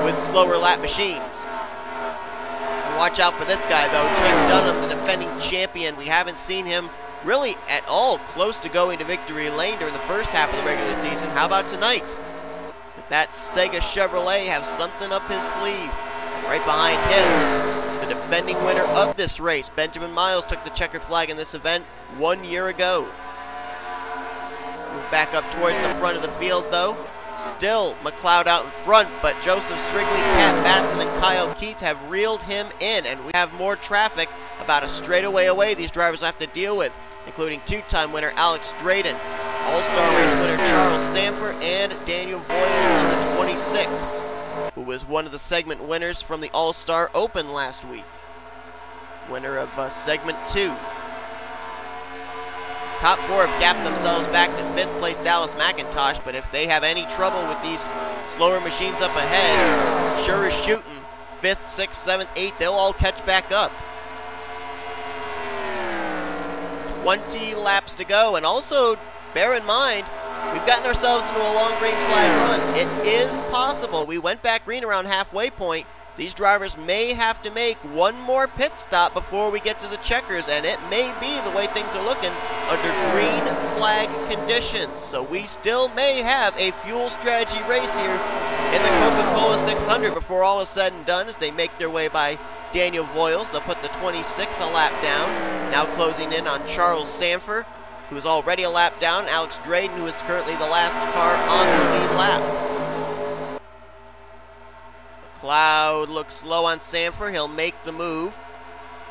with slower lap machines. And watch out for this guy, though. Trent Dunham, the defending champion. We haven't seen him really at all close to going to victory lane during the first half of the regular season. How about tonight? If that Sega Chevrolet have something up his sleeve. Right behind him, the defending winner of this race, Benjamin Miles, took the checkered flag in this event 1 year ago. Move back up towards the front of the field, though. Still McCloud out in front, but Joseph Srigley, Kat Batson, and Kyle Keith have reeled him in, and we have more traffic about a straightaway away these drivers have to deal with, including 2-time winner Alex Drayton, All-Star race winner Charles Sandfer, and Daniel Voyles in the 26, who was one of the segment winners from the All-Star Open last week. Winner of segment 2. Top 4 have gapped themselves back to 5th place Dallas McIntosh, but if they have any trouble with these slower machines up ahead, sure as shooting, 5th, 6th, 7th, 8th, they'll all catch back up. 20 laps to go, and also bear in mind, we've gotten ourselves into a long green flag run. It is possible. We went back green around halfway point. These drivers may have to make one more pit stop before we get to the checkers, and it may be the way things are looking under green flag conditions. So we still may have a fuel strategy race here in the Coca-Cola 600 before all is said and done as they make their way by Daniel Voyles. They'll put the 26 a lap down, now closing in on Charles Sandfer, who is already a lap down, Alex Drayton, who is currently the last car on the lead lap. McCloud looks slow on Sandfer. He'll make the move.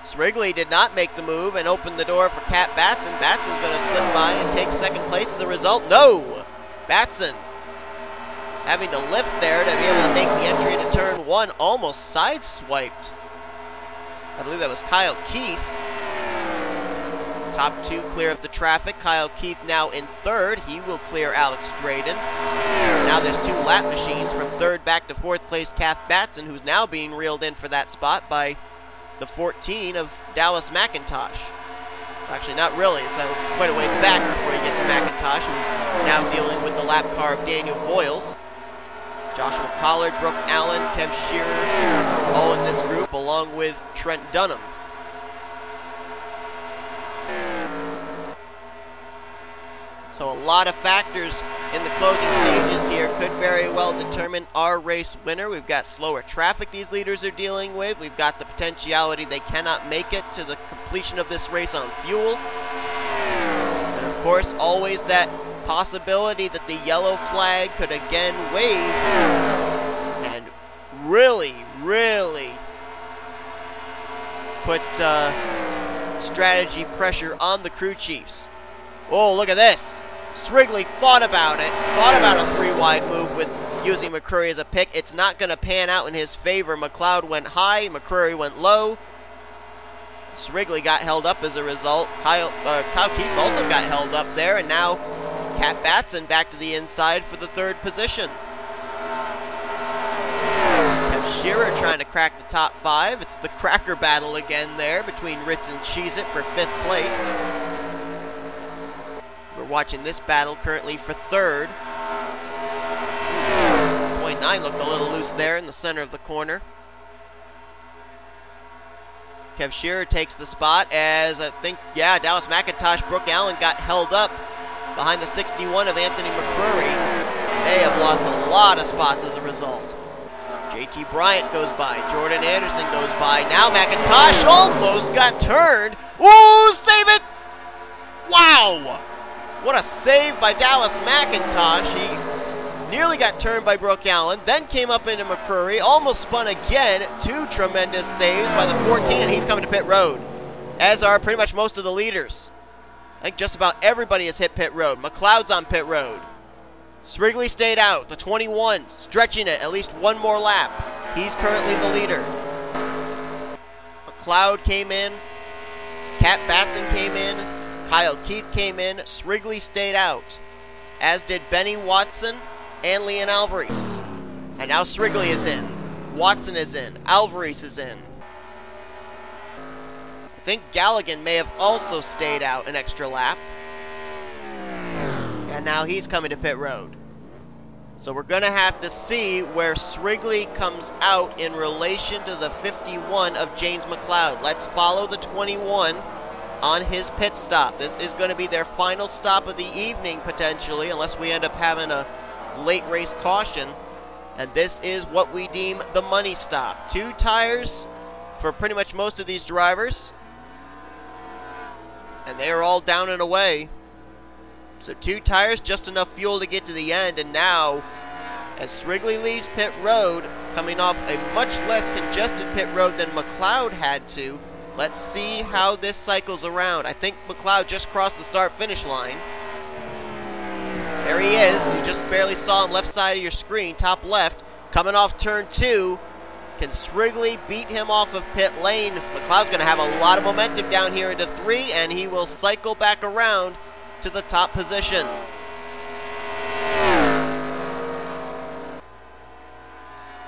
Srigley did not make the move and open the door for Kat Batson. Batson's going to slip by and take 2nd place as a result. No! Batson having to lift there to be able to make the entry into turn 1. Almost sideswiped. I believe that was Kyle Keith. Top 2 clear of the traffic. Kyle Keith now in 3rd. He will clear Alex Drayton. Now there's 2 lap machines from 3rd back to 4th place Kat Batson, who's now being reeled in for that spot by the 14 of Dallas McIntosh. Actually, not really. It's quite a ways back before you get to McIntosh, who's now dealing with the lap car of Daniel Voyles. Joshua Collard, Brooke Allen, Kev Shearer, all in this group, along with Trent Dunham. So a lot of factors in the closing stages here could very well determine our race winner. We've got slower traffic these leaders are dealing with. We've got the potentiality they cannot make it to the completion of this race on fuel. And of course, always that possibility that the yellow flag could again wave and really put strategy pressure on the crew chiefs. Oh, look at this. Srigley thought about a 3-wide move with using McCrury as a pick. It's not going to pan out in his favor. McCloud went high, McCrury went low. Srigley got held up as a result. Kyle Keith also got held up there, and now Kat Batson back to the inside for the 3rd position. Kev Shearer trying to crack the top 5. It's the cracker battle again there between Ritz and Cheez-It for 5th place. We're watching this battle currently for 3rd. 0.9 looked a little loose there in the center of the corner. Kev Shearer takes the spot as I think, Dallas McIntosh, Brooke Allen got held up behind the 61 of Anthony McCrury. They have lost a lot of spots as a result. J Bryant goes by, Jordan Anderson goes by. Now McIntosh almost got turned. Ooh, save it! Wow! What a save by Dallas McIntosh. He nearly got turned by Brooke Allen, then came up into McCrury, almost spun again. 2 tremendous saves by the 14, and he's coming to pit road, as are pretty much most of the leaders. I think just about everybody has hit pit road. McCloud's on pit road. Srigley stayed out. The 21 stretching it at least 1 more lap. He's currently the leader. McCloud came in. Kat Batson came in. Kyle Keith came in. Srigley stayed out, as did Benny Watson and Leon Alvarise. And now Srigley is in. Watson is in. Alvarise is in. I think Gallighan may have also stayed out an extra lap. And now he's coming to pit road. So we're going to have to see where Srigley comes out in relation to the 51 of James McCloud. Let's follow the 21 on his pit stop. This is going to be their final stop of the evening, potentially, unless we end up having a late race caution. And this is what we deem the money stop. 2 tires for pretty much most of these drivers. And they are all down and away. So 2 tires, just enough fuel to get to the end. And now, as Srigley leaves pit road, coming off a much less congested pit road than McCloud had to, let's see how this cycles around. I think McCloud just crossed the start-finish line. There he is. You just barely saw him left side of your screen, top left. Coming off turn 2. Can Srigley beat him off of pit lane? McCloud's going to have a lot of momentum down here into 3, and he will cycle back around to the top position.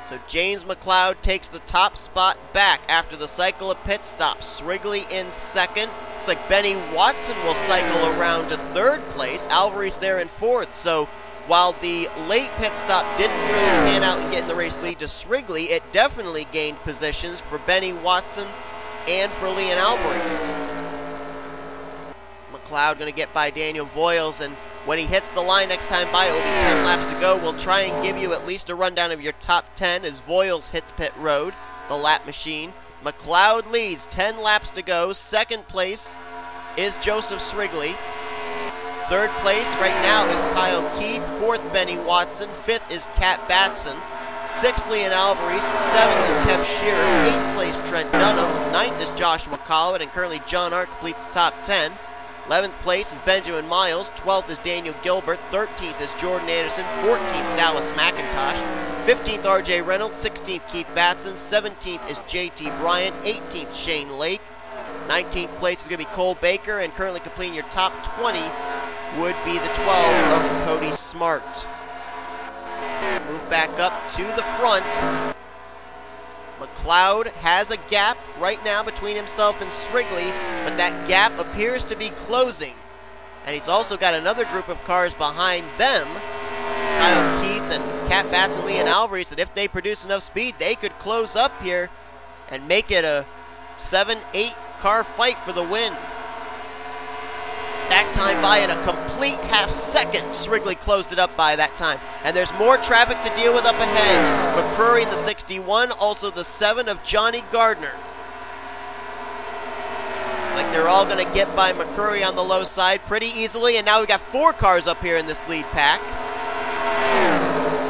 So James McCloud takes the top spot back after the cycle of pit stops. Srigley in 2nd. Looks like Benny Watson will cycle around to 3rd place. Alvarise there in 4th. So while the late pit stop didn't really pan out and get in the race lead to Srigley, it definitely gained positions for Benny Watson and for Leon Alvarise. McCloud going to get by Daniel Voyles, and when he hits the line next time by, it will be 10 laps to go. We'll try and give you at least a rundown of your top 10 as Voyles hits pit road, the lap machine. McCloud leads, 10 laps to go. 2nd place is Joseph Srigley. 3rd place right now is Kyle Keith. 4th, Benny Watson. 5th is Kat Batson. 6th, Leon Alvarise. 7th is Kev Shearer. 8th place, Trent Dunham. 9th is Joshua Collard, and currently John Art completes the top 10. 11th place is Benjamin Miles. 12th is Daniel Gilbert. 13th is Jordan Anderson. 14th, Dallas McIntosh. 15th, R Reynolds. 16th, Keith Batson. 17th is J Bryant. 18th, Shane Lake. 19th place is going to be Cole Baker, and currently completing your top 20 would be the 12 of Cody Smart. Move back up to the front. McCloud has a gap right now between himself and Srigley, but that gap appears to be closing. And he's also got another group of cars behind them, Kyle Keith and Kat Batson, Leon Alvarise, that if they produce enough speed, they could close up here and make it a 7-8 car fight for the win. That time by in a complete half second, Srigley closed it up by that time. And there's more traffic to deal with up ahead. McCrury in the 61, also the 7 of Johnny Gardner. Looks like they're all going to get by McCrury on the low side pretty easily, and now we've got 4 cars up here in this lead pack.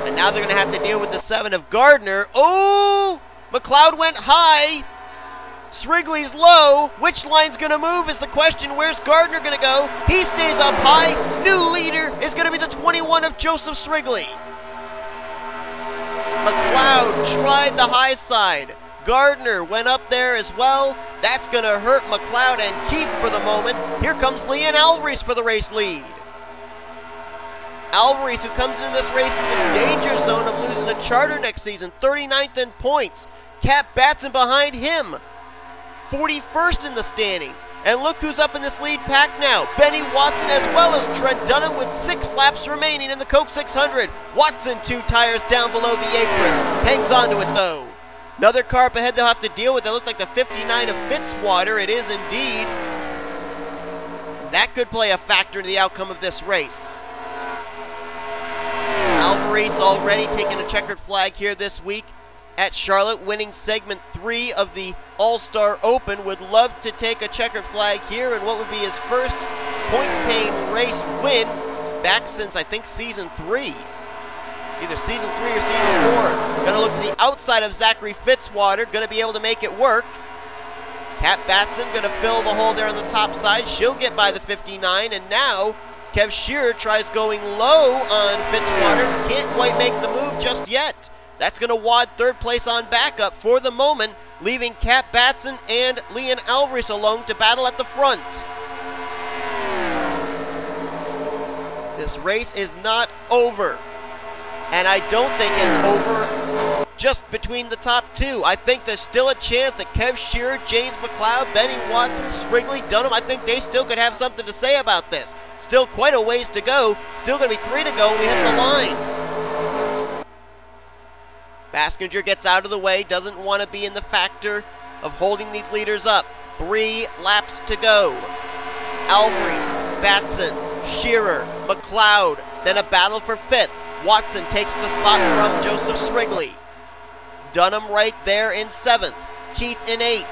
And now they're going to have to deal with the 7 of Gardner. Oh! McCloud went high. Srigley's low. Which line's going to move is the question. Where's Gardner going to go? He stays up high. New leader is going to be the 21 of Joseph Srigley. McCloud tried the high side. Gardner went up there as well. That's going to hurt McCloud and Keith for the moment. Here comes Leon Alvarise for the race lead. Alvarise, who comes into this race in the danger zone of losing a charter next season, 39th in points. Kat Batson behind him, 41st in the standings. And look who's up in this lead pack now. Benny Watson as well as Trent Dunham with 6 laps remaining in the Coke 600. Watson 2 tires down below the apron. Hangs on to it though. Another car up ahead they'll have to deal with. It looked like the 59 of Fitzwater. It is indeed. That could play a factor in the outcome of this race. Alvarise already taking a checkered flag here this week at Charlotte, winning segment 3 of the All-Star Open. Would love to take a checkered flag here in what would be his first points-paying race win back since, I think, season 3. Either season 3 or season 4. Gonna look to the outside of Zachary Fitzwater. Gonna be able to make it work. Kat Batson gonna fill the hole there on the top side. She'll get by the 59, and now Kev Shearer tries going low on Fitzwater. Can't quite make the move just yet. That's going to wad 3rd place on backup for the moment, leaving Kat Batson and Leon Alvarise alone to battle at the front. This race is not over. And I don't think it's over just between the top 2. I think there's still a chance that Kev Shearer, James McCloud, Benny Watson, Srigley, Dunham, I think they still could have something to say about this. Still quite a ways to go. Still going to be 3 to go when we hit the line. Baskinger gets out of the way. Doesn't want to be in the factor of holding these leaders up. 3 laps to go. Alvarise, Batson, Shearer, McCloud. Then a battle for 5th. Watson takes the spot from Joseph Srigley. Dunham right there in 7th. Keith in 8th.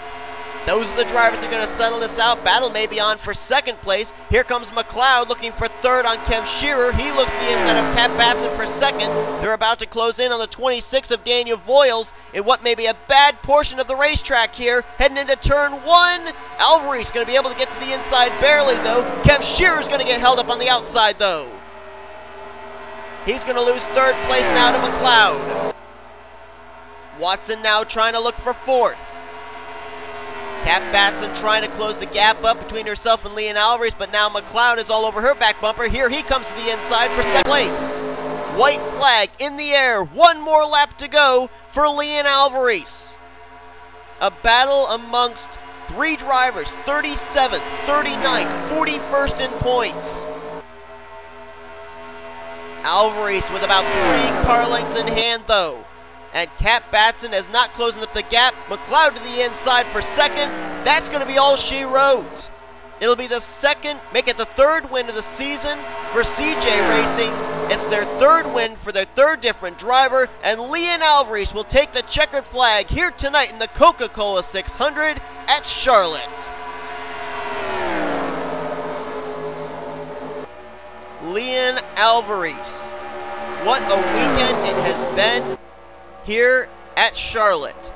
Those are the drivers that are going to settle this out. Battle may be on for 2nd place. Here comes McCloud looking for 3rd on Kev Shearer. He looks to the inside of Kat Batson for 2nd. They're about to close in on the 26 of Daniel Voyles in what may be a bad portion of the racetrack here. Heading into turn 1. Alvarise going to be able to get to the inside barely though. Kev Shearer's going to get held up on the outside though. He's going to lose 3rd place now to McCloud. Watson now trying to look for 4th. Kat Batson trying to close the gap up between herself and Leon Alvarise, but now McCloud is all over her back bumper. Here he comes to the inside for 2nd place. White flag in the air. 1 more lap to go for Leon Alvarise. A battle amongst 3 drivers, 37th, 39th, 41st in points. Alvarise with about 3 car lengths in hand though. And Kat Batson is not closing up the gap. McCloud to the inside for 2nd. That's going to be all she wrote. It'll be the 2nd, make it the 3rd win of the season for CJ Racing. It's their 3rd win for their 3rd different driver. And Leon Alvarise will take the checkered flag here tonight in the Coca-Cola 600 at Charlotte. Leon Alvarise. What a weekend it has been here at Charlotte.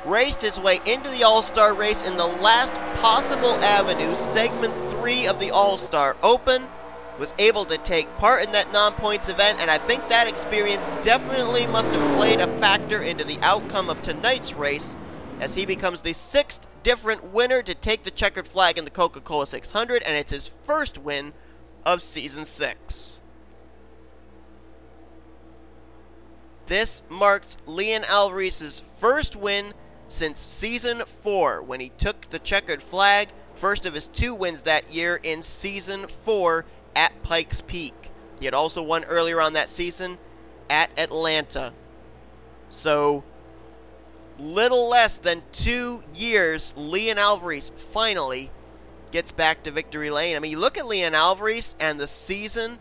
Raced his way into the All-Star race in the last possible avenue, segment 3 of the All-Star Open. Was able to take part in that non-points event, and I think that experience definitely must have played a factor into the outcome of tonight's race, as he becomes the 6th different winner to take the checkered flag in the Coca-Cola 600, and it's his first win of Season 6. This marked L Alvarise's first win since Season 4, when he took the checkered flag, first of his 2 wins that year in Season 4 at Pikes Peak. He had also won earlier on that season at Atlanta. So, little less than 2 years, L Alvarise finally gets back to victory lane. I mean, you look at L Alvarise and the season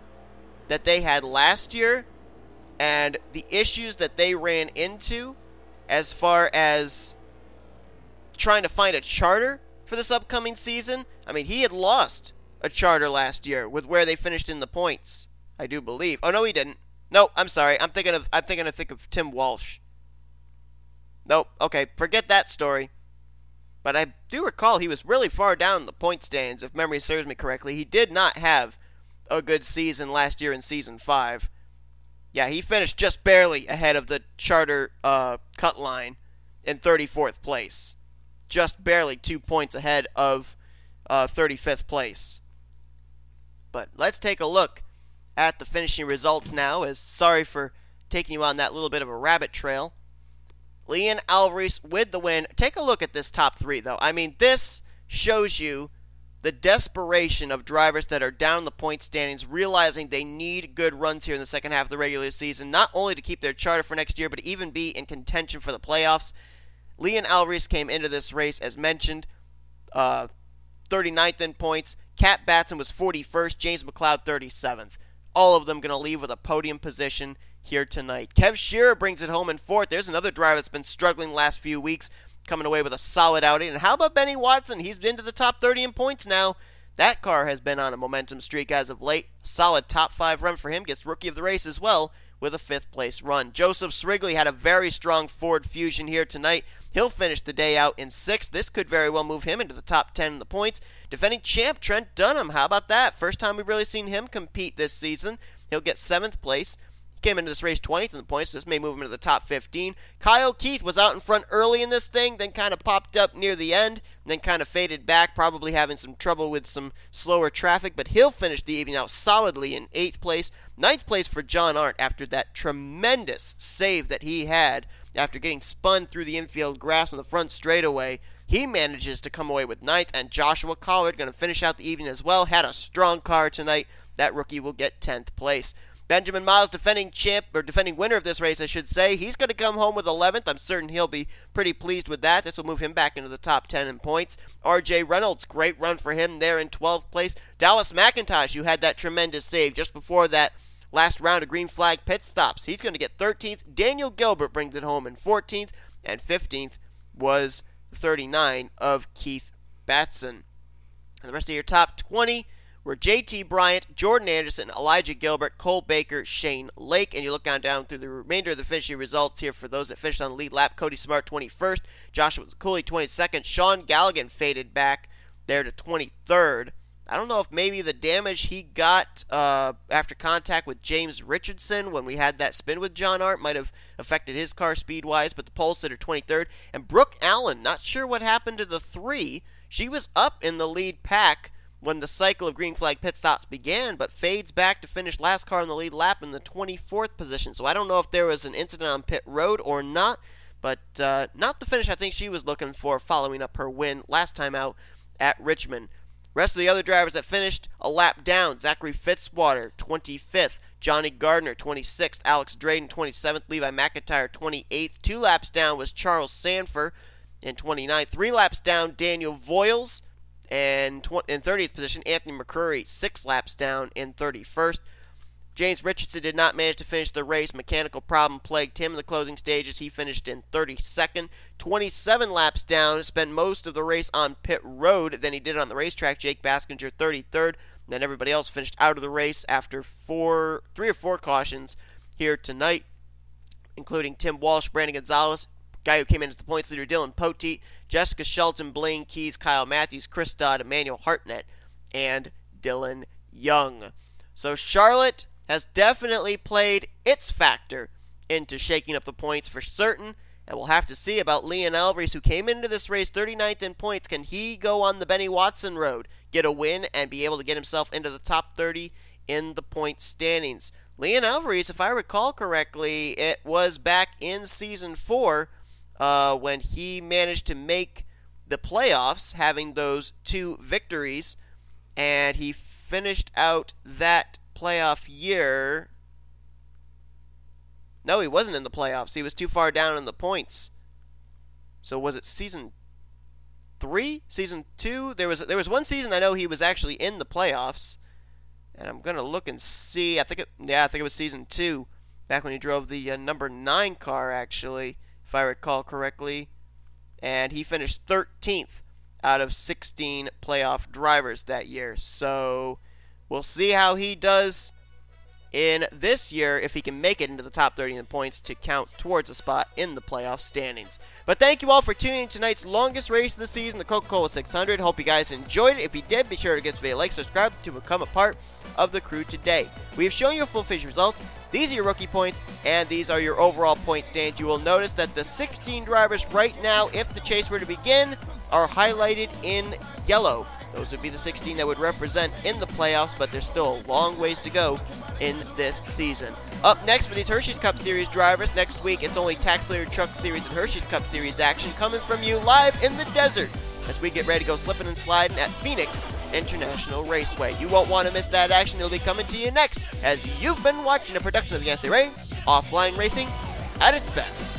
that they had last year and the issues that they ran into as far as trying to find a charter for this upcoming season. I mean, he had lost a charter last year with where they finished in the points, I do believe. Oh, no, he didn't. No, I'm sorry. I'm thinking of Tim Walsh. Nope. Okay, forget that story. But I do recall he was really far down the point standings, if memory serves me correctly. He did not have a good season last year in Season 5. Yeah, he finished just barely ahead of the charter cut line in 34th place. Just barely 2 points ahead of 35th place. But let's take a look at the finishing results now, as sorry for taking you on that little bit of a rabbit trail. L Alvarise with the win. Take a look at this top 3, though. I mean, this shows you the desperation of drivers that are down the point standings, realizing they need good runs here in the second half of the regular season, not only to keep their charter for next year, but even be in contention for the playoffs. L Alvarise came into this race, as mentioned, 39th in points. Kat Batson was 41st. J McCloud 37th. All of them going to leave with a podium position here tonight. Kev Shearer brings it home in 4th. There's another driver that's been struggling the last few weeks, coming away with a solid outing. And how about Benny Watson? He's been to the top 30 in points now. That car has been on a momentum streak as of late. Solid top 5 run for him. Gets Rookie of the Race as well with a 5th place run. J Srigley had a very strong Ford Fusion here tonight. He'll finish the day out in 6th. This could very well move him into the top 10 in the points. Defending champ Trent Dunham, how about that? First time we've really seen him compete this season. He'll get 7th place. He came into this race 20th in the points. This may move him into the top 15. Kyle Keith was out in front early in this thing, then kind of popped up near the end, and then kind of faded back, probably having some trouble with some slower traffic, but he'll finish the evening out solidly in 8th place. 9th place for John Arndt after that tremendous save that he had after getting spun through the infield grass on the front straightaway. He manages to come away with 9th, and Joshua Collard going to finish out the evening as well. Had a strong car tonight. That rookie will get 10th place. Benjamin Miles, defending winner of this race, I should say. He's going to come home with 11th. I'm certain he'll be pretty pleased with that. This will move him back into the top 10 in points. R Reynolds, great run for him there in 12th place. Dallas McIntosh, who had that tremendous save just before that last round of green flag pit stops. He's going to get 13th. Daniel Gilbert brings it home in 14th. And 15th was 39 of Keith Batson. And the rest of your top 20 were J Bryant, Jordan Anderson, Elijah Gilbert, Cole Baker, Shane Lake. And you look down through the remainder of the finishing results here for those that finished on the lead lap. Cody Smart 21st, Joshua Ciculli 22nd, Sean Gallighan faded back there to 23rd. I don't know if maybe the damage he got after contact with J Richardson when we had that spin with John Arndt might have affected his car speed-wise, but the pole sitter 23rd. And Brooke Allen, not sure what happened to the 3. She was up in the lead pack when the cycle of green flag pit stops began, but fades back to finish last car in the lead lap in the 24th position. So I don't know if there was an incident on pit road or not, but not the finish I think she was looking for following up her win last time out at Richmond. Rest of the other drivers that finished a lap down: Zachary Fitzwater, 25th. Johnny Gardner, 26th. Alex Drayton, 27th. Levi McIntyre, 28th. 2 laps down was Charles Sandfer in 29th. 3 laps down, Daniel Voyles. And in 30th position, Anthony McCrury, 6 laps down in 31st. J Richardson did not manage to finish the race. Mechanical problem plagued him in the closing stages. He finished in 32nd. 27 laps down, spent most of the race on pit road than he did on the racetrack. J Baskinger, 33rd. And then everybody else finished out of the race after 3 or 4 cautions here tonight, including Tim Walsh, Brandon Gonzalez, guy who came in as the points leader, Dylan Poteet, Jessica Shelton, Blaine Keys, Kyle Matthews, Chris Dodd, Emmanuel Hartnett, and Dylan Young. So Charlotte has definitely played its factor into shaking up the points for certain, And we'll have to see about L Alvarise, who came into this race 39th in points. Can he go on the Benny Watson road, get a win, and be able to get himself into the top 30 in the point standings? L Alvarise, if I recall correctly, it was back in Season 4 when he managed to make the playoffs, having those 2 victories, and he finished out that playoff year. No, he wasn't in the playoffs. He was too far down in the points. So was it Season 3? Season 2? There was one season I know he was actually in the playoffs. And I'm going to look and see. I think it was Season 2. Back when he drove the number 9 car, actually, if I recall correctly. And he finished 13th out of 16 playoff drivers that year. So we'll see how he does in this year, if he can make it into the top 30 in points to count towards a spot in the playoff standings. But thank you all for tuning in tonight's longest race of the season, the Coca-Cola 600. Hope you guys enjoyed it. If you did, be sure to give this video a like, subscribe to become a part of the crew today. We have shown you full finish results. These are your rookie points, and these are your overall point stands. You will notice that the 16 drivers right now, if the chase were to begin, are highlighted in yellow. Those would be the 16 that would represent in the playoffs, but there's still a long ways to go in this season. Up next for these Hersheys Cup Series drivers, next week it's only Tax Layer Truck Series and Hersheys Cup Series action coming from you live in the desert as we get ready to go slipping and sliding at Phoenix International Raceway. You won't want to miss that action. It'll be coming to you next as you've been watching a production of the NNSCRA Offline Racing at its best.